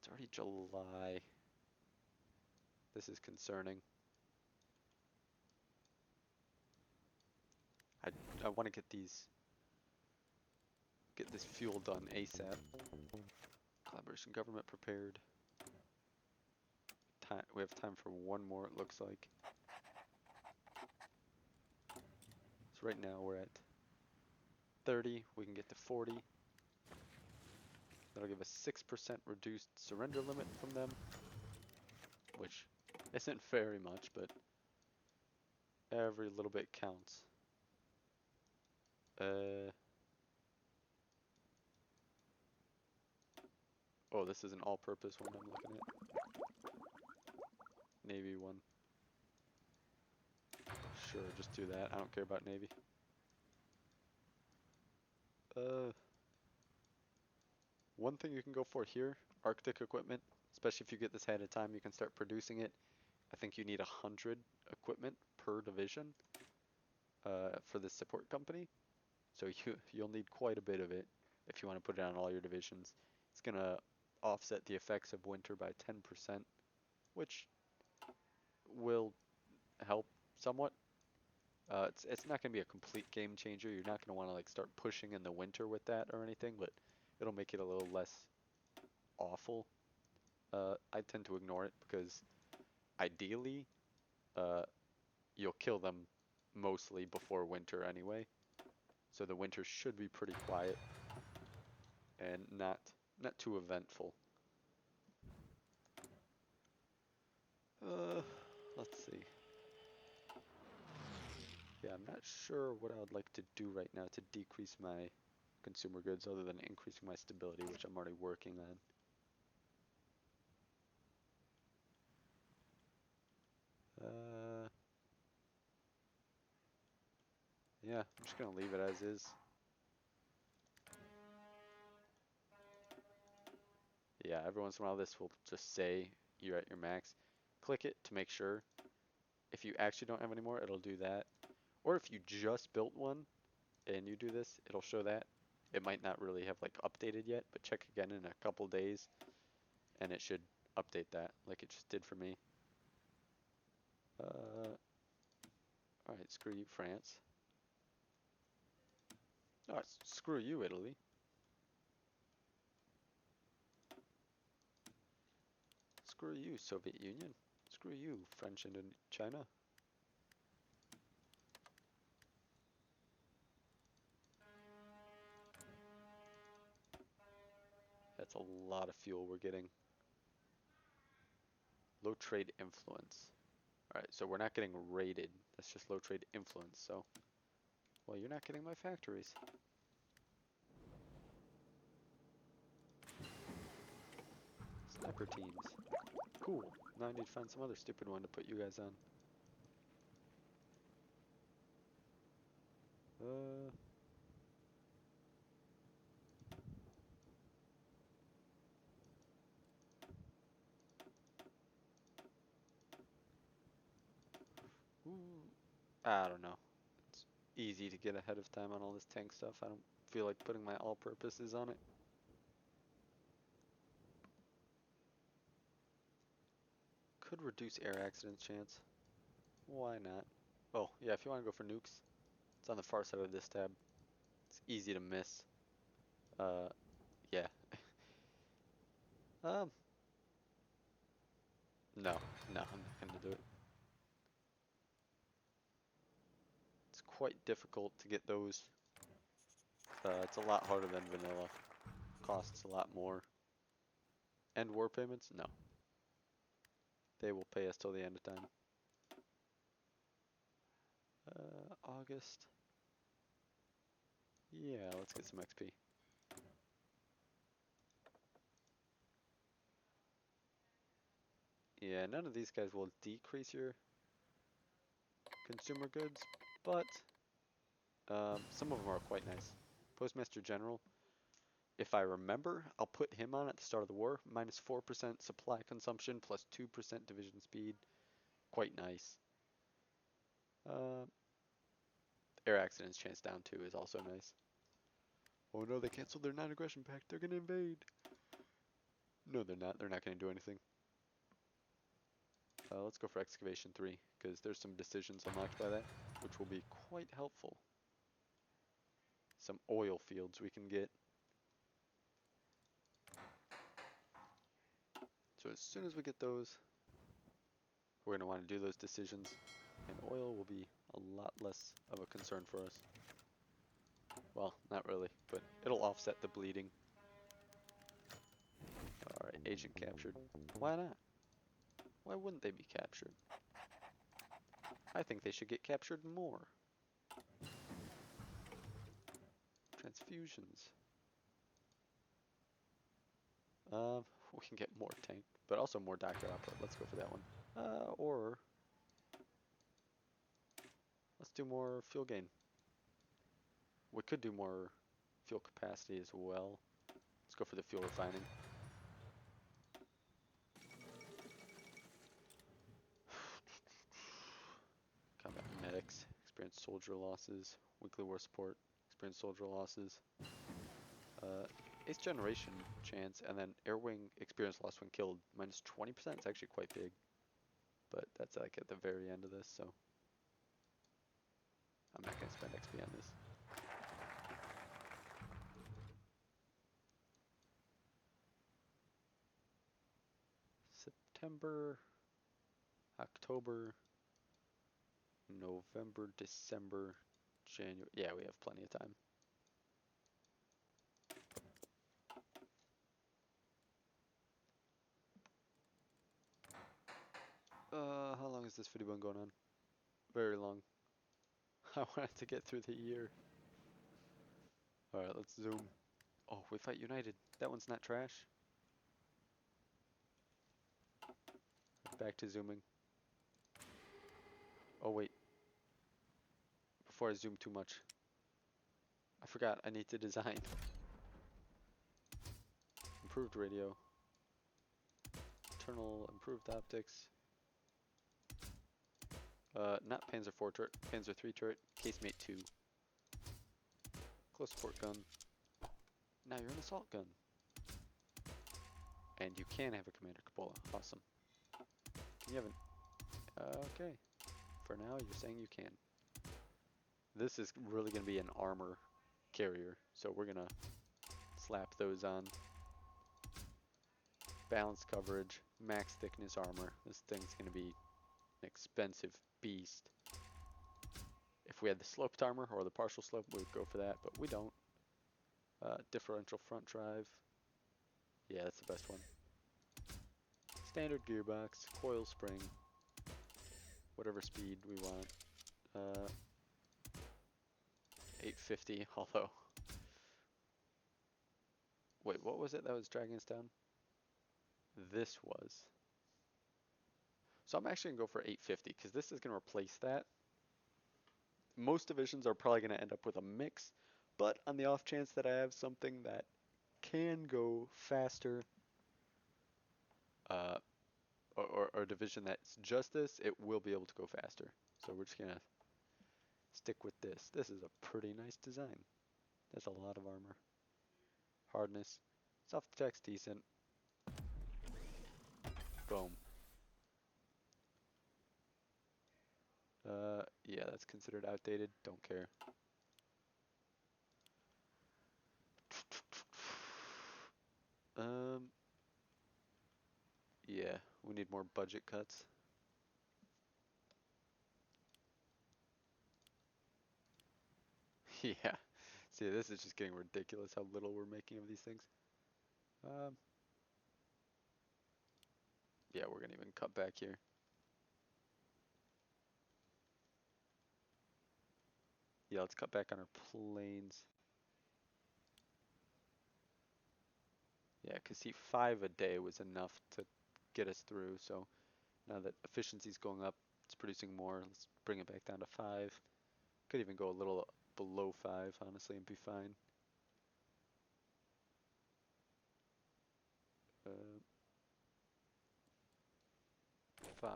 A: It's already July. This is concerning. I want to get this fuel done ASAP. Collaboration government prepared. We have time for one more, it looks like. So right now we're at 30. We can get to 40. That'll give us 6% reduced surrender limit from them, which isn't very much, but every little bit counts. this is an all-purpose one I'm looking at. Navy one. Sure, just do that. I don't care about Navy. One thing you can go for here, Arctic equipment, especially if you get this ahead of time, you can start producing it. I think you need 100 equipment per division for this support company. So you'll need quite a bit of it if you want to put it on all your divisions. It's going to offset the effects of winter by 10%, which will help somewhat. It's not going to be a complete game changer. You're not going to want to like start pushing in the winter with that or anything, but it'll make it a little less awful. I tend to ignore it because ideally, you'll kill them mostly before winter anyway. So the winter should be pretty quiet and not too eventful. Let's see. Yeah, I'm not sure what I would like to do right now to decrease my consumer goods other than increasing my stability, which I'm already working on. Yeah, I'm just gonna leave it as is. Yeah, every once in a while this will just say you're at your max. Click it to make sure. If you actually don't have any more, it'll do that. Or if you just built one and you do this, it'll show that. It might not really have like updated yet, but check again in a couple days and it should update that like it just did for me. Alright, screw you, France. Oh, screw you, Italy. Screw you, Soviet Union. Screw you, French and China. That's a lot of fuel we're getting. Low trade influence. Alright, so we're not getting raided. That's just low trade influence, so... Well, you're not getting my factories. Sniper teams. Cool. Now I need to find some other stupid one to put you guys on. Ooh, I don't know. It's easy to get ahead of time on all this tank stuff. I don't feel like putting my all-purposes on it. Could reduce air accidents chance. Why not? Oh, yeah, if you want to go for nukes, it's on the far side of this tab. It's easy to miss. Yeah. Um, no, I'm not gonna do it. It's quite difficult to get those. It's a lot harder than vanilla. Costs a lot more. And war payments? No. They will pay us till the end of time. August. Yeah, let's get some XP. Yeah, none of these guys will decrease your consumer goods, but some of them are quite nice. Postmaster General, if I remember, I'll put him on at the start of the war. Minus 4% supply consumption, plus 2% division speed. Quite nice. Air accidents chance down 2 is also nice. Oh no, they canceled their non-aggression pact. They're gonna invade. No, they're not. They're not gonna do anything. Let's go for excavation 3, because there's some decisions unlocked by that, which will be quite helpful. Some oil fields we can get. So as soon as we get those, we're going to want to do those decisions, and oil will be a lot less of a concern for us. Well, not really, but it'll offset the bleeding. Alright, agent captured. Why not? Why wouldn't they be captured? I think they should get captured more. Transfusions. We can get more tank, but also more doctor output. Let's go for that one. Or let's do more fuel gain. We could do more fuel capacity as well. Let's go for the fuel refining. Combat medics, experienced soldier losses, weekly war support, experienced soldier losses. Ace generation chance, and then air wing experience loss when killed, minus 20%. It's actually quite big. But that's like at the very end of this, so I'm not going to spend XP on this. September, October, November, December, January. Yeah, we have plenty of time. How long has this video been going on? Very long. I wanted to get through the year. Alright, let's zoom. Oh, we fight United. That one's not trash. Back to zooming. Oh wait. Before I zoom too much. I forgot I need to design. Improved radio. Internal improved optics. Not Panzer 4 turret, Panzer 3 turret, casemate 2. Close support gun. Now you're an assault gun. And you can have a commander cupola. Awesome. Can you have an... okay. For now, you're saying you can. This is really going to be an armor carrier, so we're going to slap those on. Balanced coverage, max thickness armor. This thing's going to be an expensive beast. If we had the sloped armor or the partial slope, we'd go for that, but we don't. Differential front drive. Yeah, that's the best one. Standard gearbox, coil spring, whatever speed we want. 850, although... Wait, what was it that was dragging us down? This was. So I'm actually going to go for 850, because this is going to replace that. Most divisions are probably going to end up with a mix, but on the off chance that I have something that can go faster, or a division that's just this, it will be able to go faster. So we're just going to stick with this. This is a pretty nice design. That's a lot of armor. Hardness. Soft attack's decent. Boom. Yeah, that's considered outdated. Don't care. Yeah, we need more budget cuts. Yeah. See, this is just getting ridiculous how little we're making of these things. Yeah, we're gonna even cut back here. Yeah, let's cut back on our planes. Yeah, because see, 5 a day was enough to get us through, so now that efficiency's going up, it's producing more. Let's bring it back down to 5. Could even go a little below 5, honestly, and be fine. 5.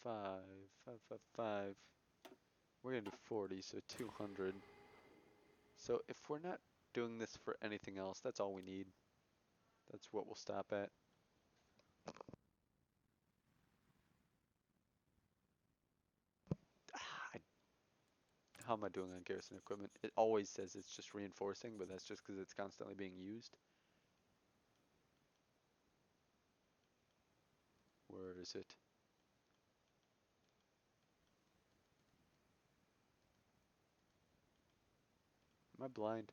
A: 5, 5, 5, 5. We're gonna do 40, so 200. So if we're not doing this for anything else, that's all we need. That's what we'll stop at. How am I doing on garrison equipment? It always says it's just reinforcing, but that's just because it's constantly being used. Where is it? Am I blind?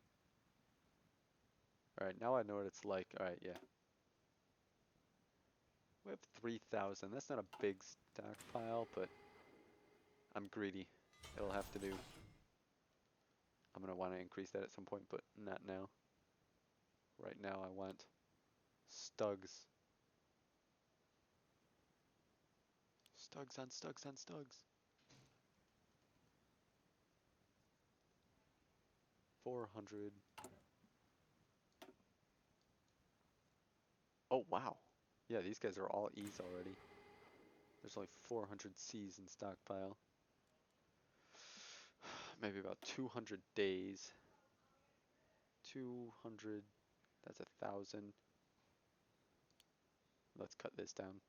A: Alright, now I know what it's like. Alright, yeah. We have 3,000. That's not a big stockpile, but I'm greedy. It'll have to do. I'm going to want to increase that at some point, but not now. Right now I want stugs. Stugs on stugs on stugs. 400. Oh, wow. Yeah, these guys are all E's already. There's only 400 C's in stockpile. Maybe about 200 days. 200, that's 1,000. Let's cut this down.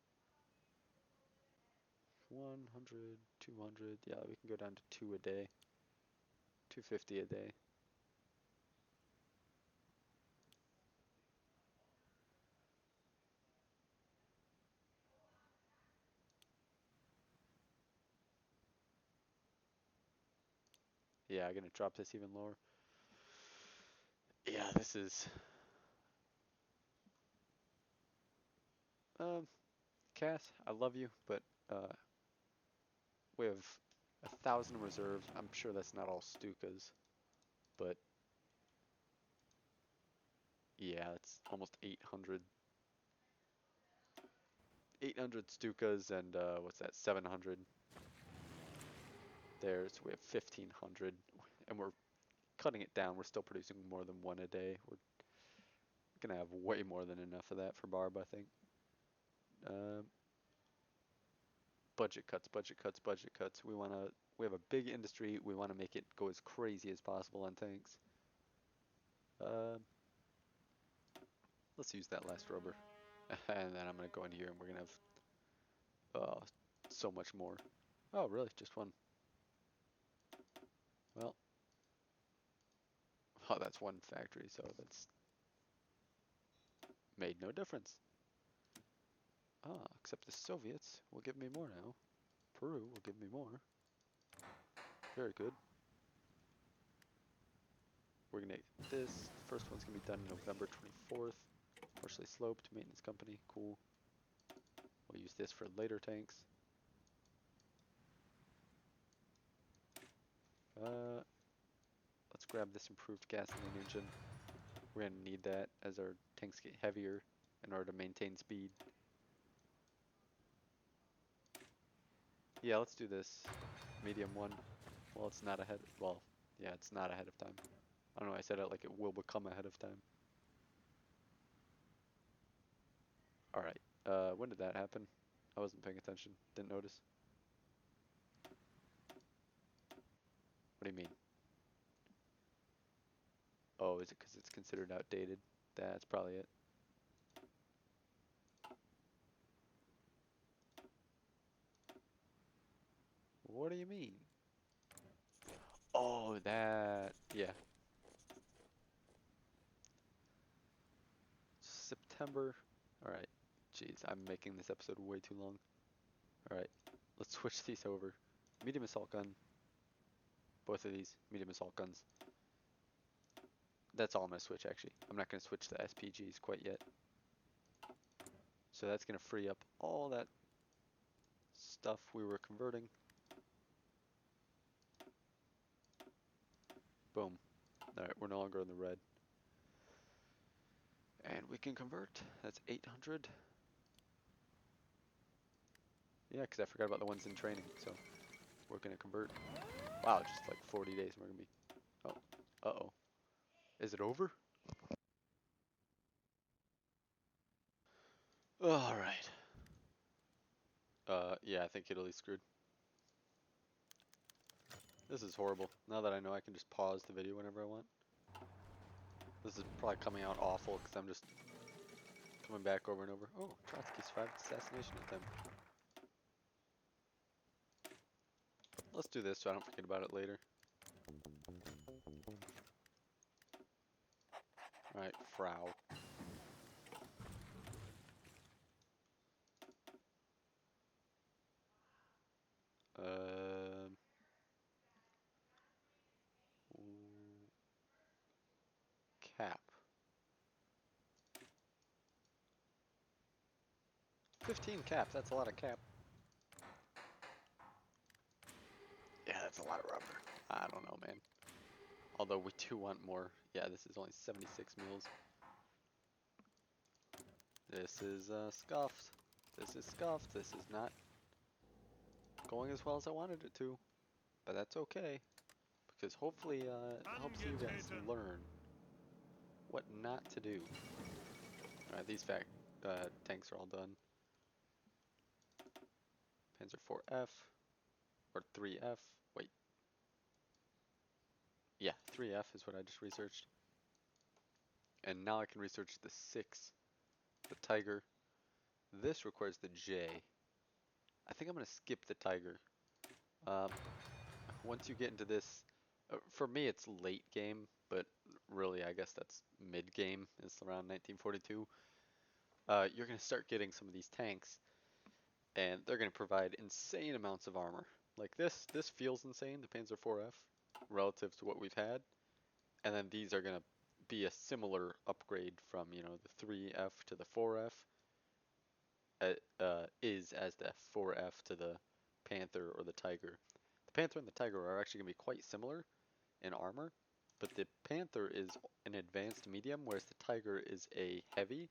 A: 100, 200, yeah, we can go down to 2 a day. 250 a day. Yeah, I'm gonna drop this even lower. Yeah, this is Cass, I love you, but we have 1,000 in reserve. I'm sure that's not all Stukas, but yeah, it's almost 800. 800 Stukas and what's that? 700. There's we have 1,500, and we're cutting it down. We're still producing more than one a day. We're gonna have way more than enough of that for Barb, I think. Um, budget cuts, budget cuts, budget cuts. We have a big industry. We wanna make it go as crazy as possible on tanks. Um, let's use that last rubber, and then I'm gonna go in here and we're gonna have so much more. Oh, really? Just one? Well, oh, that's one factory, so that's made no difference. Ah, except the Soviets will give me more now. Peru will give me more. Very good. We're gonna this. The first one's gonna be done November 24th. Partially sloped, maintenance company, cool. We'll use this for later tanks. Let's grab this improved gasoline engine. We're gonna need that as our tanks get heavier in order to maintain speed. Yeah, let's do this. Medium one. Well, it's not ahead. Well, yeah, it's not ahead of time. I don't know. I said it like it will become ahead of time. All right. When did that happen? I wasn't paying attention. Didn't notice. What do you mean? Oh, is it because it's considered outdated? That's probably it. What do you mean? Oh, that. Yeah. September. All right. Jeez, I'm making this episode way too long. All right. Let's switch these over. Medium assault gun. Both of these medium assault guns. That's all I'm going to switch, actually. I'm not going to switch the SPGs quite yet. So that's going to free up all that stuff we were converting. Boom. Alright, we're no longer in the red. And we can convert. That's 800. Yeah, because I forgot about the ones in training. So we're going to convert. Wow, just like 40 days and we're going to be... Oh, uh-oh. Is it over? Alright. Yeah, I think Italy's screwed. This is horrible. Now that I know I can just pause the video whenever I want. This is probably coming out awful because I'm just coming back over and over. Oh, Trotsky survived assassination attempt. Let's do this so I don't forget about it later. Alright, Frau. Um, cap. 15 caps, that's a lot of cap. Yeah, that's a lot of rubber. I don't know, man. Although we do want more. Yeah, this is only 76 mils. This is scuffed. This is scuffed. This is not going as well as I wanted it to. But that's okay. Because hopefully it helps you guys learn what not to do. Alright, these tanks are all done. Panzer 4F. Or 3F. Wait. Yeah, 3F is what I just researched. And now I can research the 6. The Tiger. This requires the J. I think I'm going to skip the Tiger. Once you get into this, for me it's late game, but really I guess that's mid game, it's around 1942. You're going to start getting some of these tanks, and they're going to provide insane amounts of armor. Like this feels insane, the Panzer 4F, relative to what we've had. And then these are going to be a similar upgrade from, you know, the 3F to the 4F. Is as the 4F to the Panther or the Tiger. The Panther and the Tiger are actually going to be quite similar in armor, but the Panther is an advanced medium, whereas the Tiger is a heavy,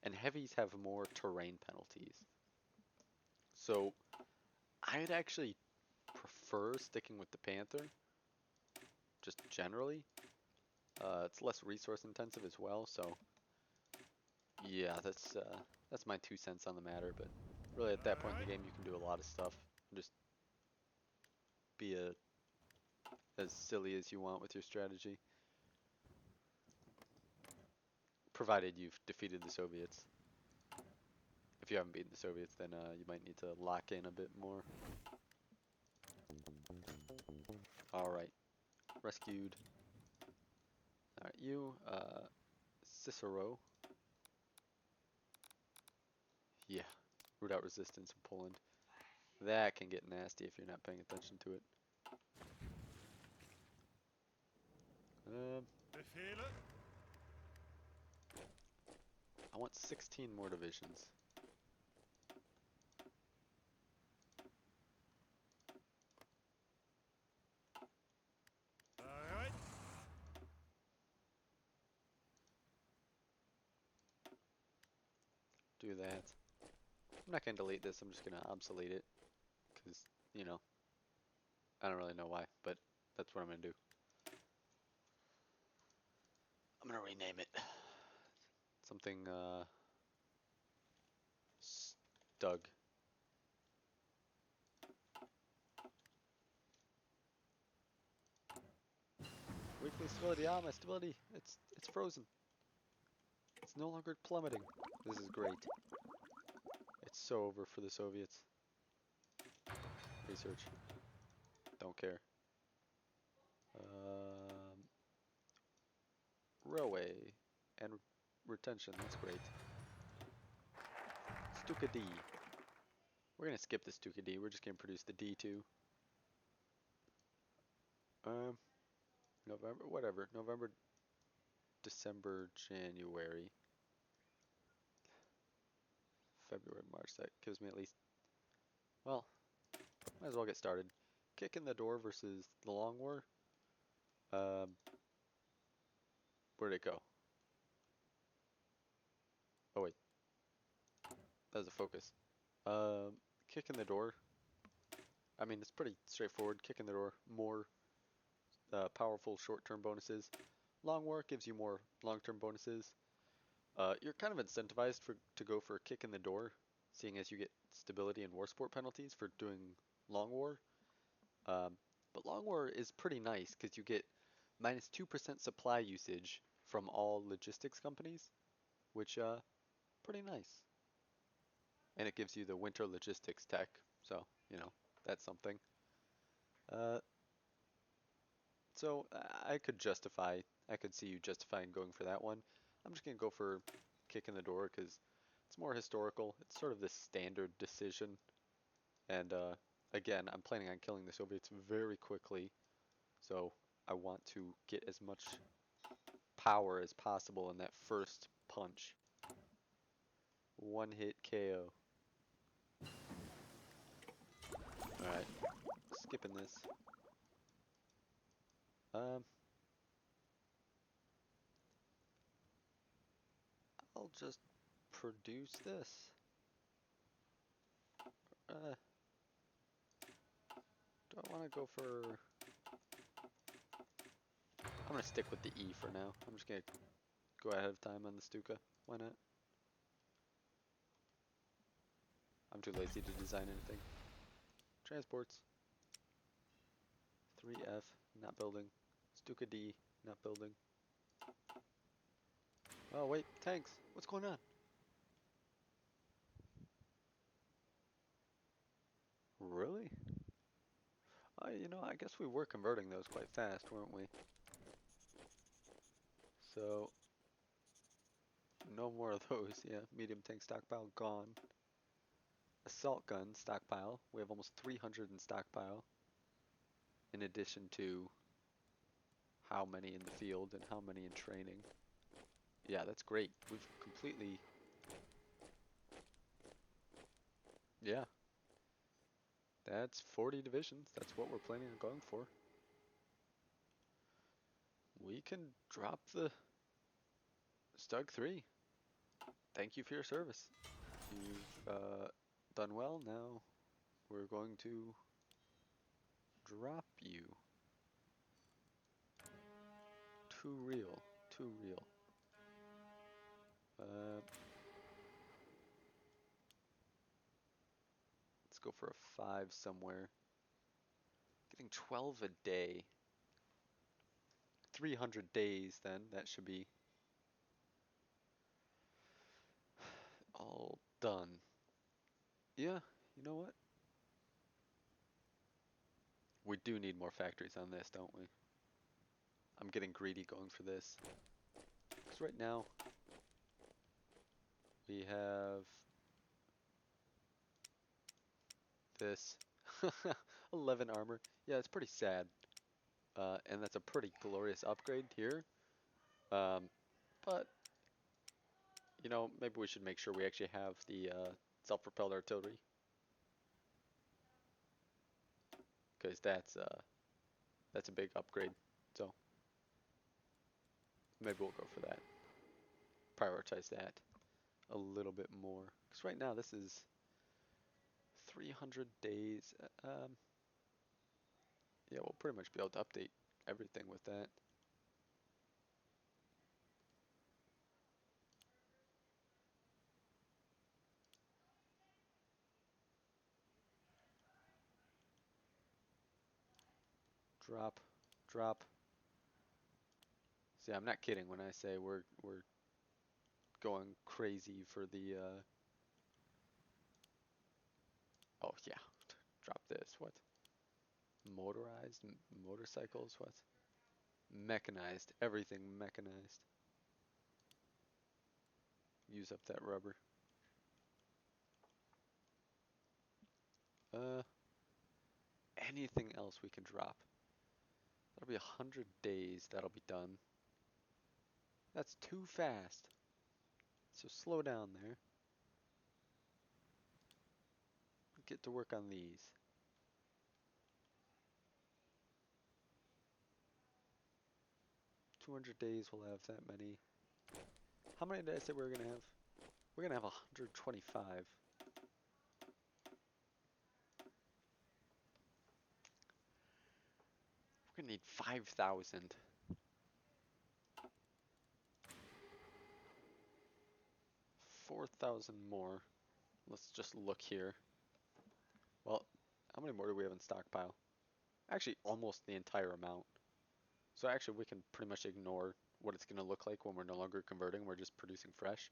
A: and heavies have more terrain penalties. So I'd actually prefer sticking with the Panther, just generally. It's less resource intensive as well, so yeah, that's my 2 cents on the matter. But really, at that point in the game, you can do a lot of stuff. Just be as silly as you want with your strategy, provided you've defeated the Soviets. If you haven't beaten the Soviets, then you might need to lock in a bit more. Alright, rescued. Alright, you, Cicero. Yeah, root out resistance in Poland. That can get nasty if you're not paying attention to it. I want 16 more divisions.
B: Alright.
A: Do that. I'm not going to delete this, I'm just going to obsolete it. Because, you know, I don't really know why, but that's what I'm going to do. I'm going to rename it. Something, Stug. Weekly stability, my stability, it's frozen. It's no longer plummeting. This is great. It's so over for the Soviets. Research. Don't care. Railway and retention, that's great. Stuka D. We're gonna skip the Stuka D, we're just gonna produce the D2. November, whatever. November, December, January, February, March. That gives me at least, well, might as well get started. Kick in the door versus the Long War. Where'd it go? Oh wait, that was a focus. Kick in the door. I mean, it's pretty straightforward. Kick in the door. More powerful short-term bonuses. Long War gives you more long-term bonuses. You're kind of incentivized to go for a kick in the door, seeing as you get stability and war support penalties for doing Long War. But Long War is pretty nice because you get minus 2% supply usage from all logistics companies, which pretty nice. And it gives you the winter logistics tech, so you know that's something. Uh, so I could see you justifying going for that one. I'm just gonna go for kick in the door because it's more historical. It's sort of the standard decision, and again, I'm planning on killing the Soviets very quickly, so I want to get as much power as possible in that first punch. One hit KO. Alright, skipping this. I'll just produce this. Do I want to go for... I'm going to stick with the E for now. I'm just going to go ahead of time on the Stuka. Why not? I'm too lazy to design anything. Transports. 3F, not building. Stuka D, not building. Oh wait, tanks. What's going on? Really? You know, I guess we were converting those quite fast, weren't we? So, no more of those. Yeah, medium tank stockpile gone. Assault gun stockpile. We have almost 300 in stockpile. In addition to how many in the field and how many in training. Yeah, that's great. We've completely... Yeah. That's 40 divisions. That's what we're planning on going for. We can drop the Stug 3. Thank you for your service. You've done well. Now we're going to drop you. Too real. Too real. Let's go for a 5 somewhere. Getting 12 a day. 300 days then. That should be all done. Yeah, you know what? We do need more factories on this, don't we? I'm getting greedy going for this. Because right now, we have this 11 armor. Yeah, it's pretty sad. And that's a pretty glorious upgrade here. But, you know, maybe we should make sure we actually have the self-propelled artillery. Because that's a big upgrade. So, maybe we'll go for that. Prioritize that a little bit more. Because right now this is 300 days. Yeah, we'll pretty much be able to update everything with that. Drop, drop. See, I'm not kidding when I say we're going crazy for the. Oh yeah, drop this. What? Motorized motorcycles? What? Mechanized. Everything mechanized. Use up that rubber. Uh, anything else we can drop? That'll be 100 days. That'll be done. That's too fast. So slow down there. Get to work on these. 200 days we'll have that many. How many did I say we were gonna have? We're gonna have 125. We're gonna need 5,000. 4,000 more. Let's just look here. Well, how many more do we have in stockpile? Actually, almost the entire amount. So actually, we can pretty much ignore what it's going to look like when we're no longer converting. We're just producing fresh.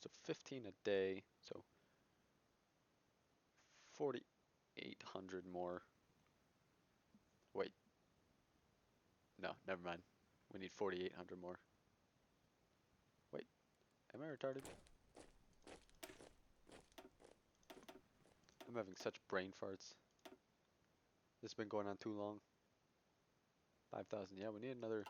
A: So 15 a day. So 4,800 more. Wait. No, never mind. We need 4,800 more. Wait. Am I retarded? I'm having such brain farts. This has been going on too long. 5,000. Yeah, we need another.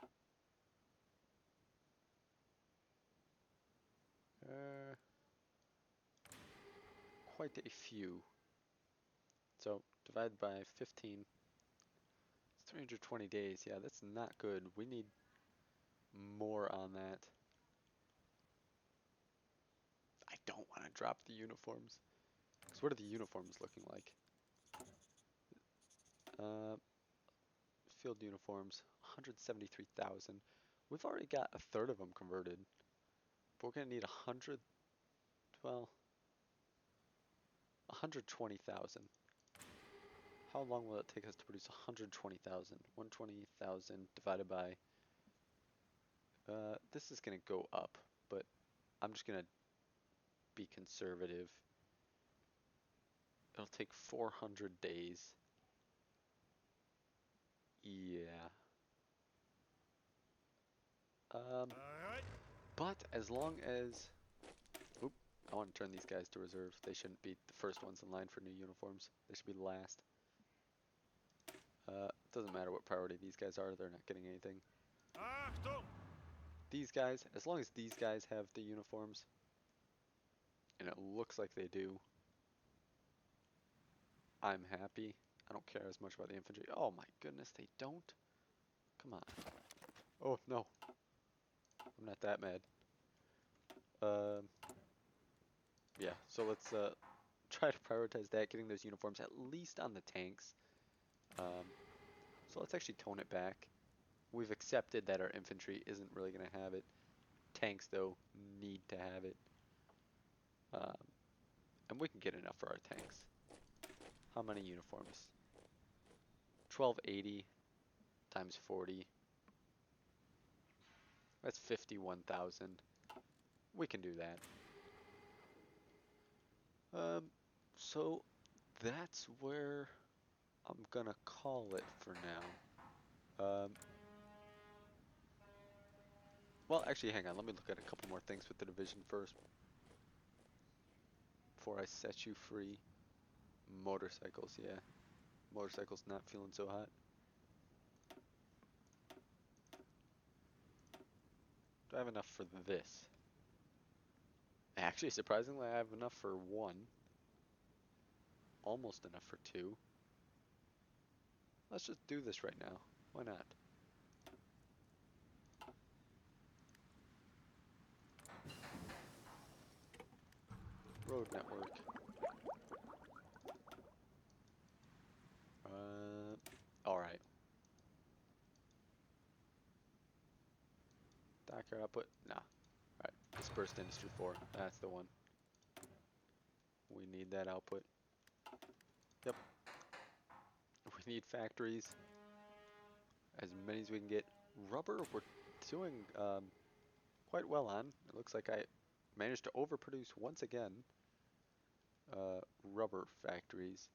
A: Quite a few. So divide by 15. It's 320 days. Yeah, that's not good. We need more on that. don't want to drop the uniforms. Because what are the uniforms looking like? Field uniforms, 173,000. We've already got a third of them converted. But we're going to need 100, well, 120,000. How long will it take us to produce 120,000? 120,000 divided by, this is going to go up, but I'm just going to be conservative. It'll take 400 days. Yeah. But as long as, oop, I want to turn these guys to reserve. They shouldn't be the first ones in line for new uniforms. They should be last. Doesn't matter what priority these guys are, they're not getting anything. These guys, as long as these guys have the uniforms, and it looks like they do, I'm happy. I don't care as much about the infantry. Oh my goodness, they don't? Come on. Oh no. I'm not that mad. Yeah, so let's try to prioritize that, getting those uniforms at least on the tanks. So let's actually tone it back. We've accepted that our infantry isn't really going to have it. Tanks, though, need to have it. And we can get enough for our tanks. How many uniforms? 1280 times 40. That's 51,000. We can do that. So that's where I'm gonna call it for now. Well, actually, hang on. Let me look at a couple more things with the division first before I set you free. Motorcycles, yeah. Motorcycles not feeling so hot. Do I have enough for this? Actually, surprisingly, I have enough for one. Almost enough for two. Let's just do this right now. Why not? Road network. Alright. Dockyard output? Nah. Alright. Dispersed Industry 4. That's the one. We need that output. Yep. We need factories. As many as we can get. Rubber, we're doing quite well on. It looks like I managed to overproduce once again. Rubber factories.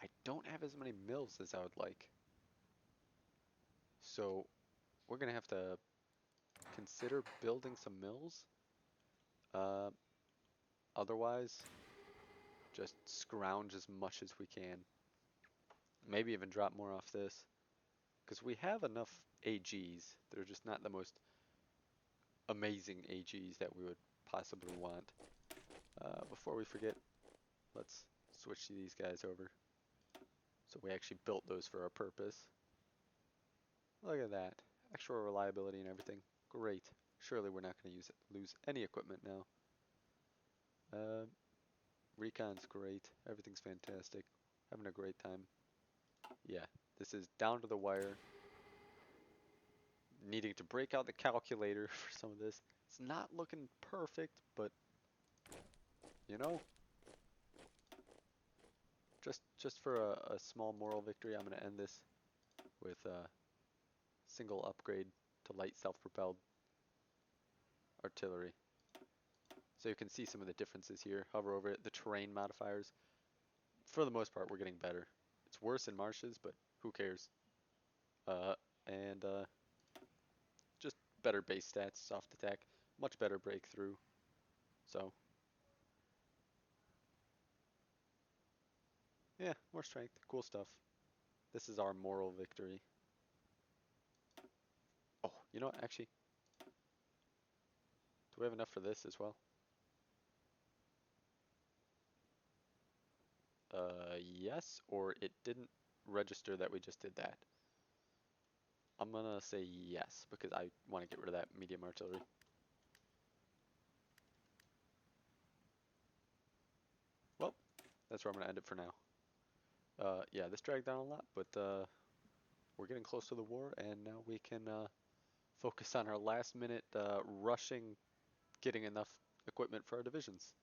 A: I don't have as many mills as I would like. So we're going to have to consider building some mills. Otherwise, just scrounge as much as we can. Maybe even drop more off this. Because we have enough AGs. They're just not the most amazing AGs that we would possibly want. Before we forget, let's switch these guys over. So we actually built those for our purpose. Look at that. Extra reliability and everything. Great. Surely we're not going to lose any equipment now. Recon's great. Everything's fantastic. Having a great time. Yeah, this is down to the wire. Needing to break out the calculator for some of this. It's not looking perfect, but you know, just for a small moral victory, I'm going to end this with a single upgrade to light self-propelled artillery. So you can see some of the differences here. Hover over it. The terrain modifiers. For the most part, we're getting better. It's worse in marshes, but who cares? And just better base stats, soft attack, much better breakthrough. So, yeah, more strength, cool stuff. This is our moral victory. Oh, you know what, actually, do we have enough for this as well? Yes, or it didn't register that we just did that. I'm gonna say yes, because I want to get rid of that medium artillery. that's where I'm going to end it for now. Yeah, this dragged on a lot, but we're getting close to the war, and now we can focus on our last minute rushing, getting enough equipment for our divisions.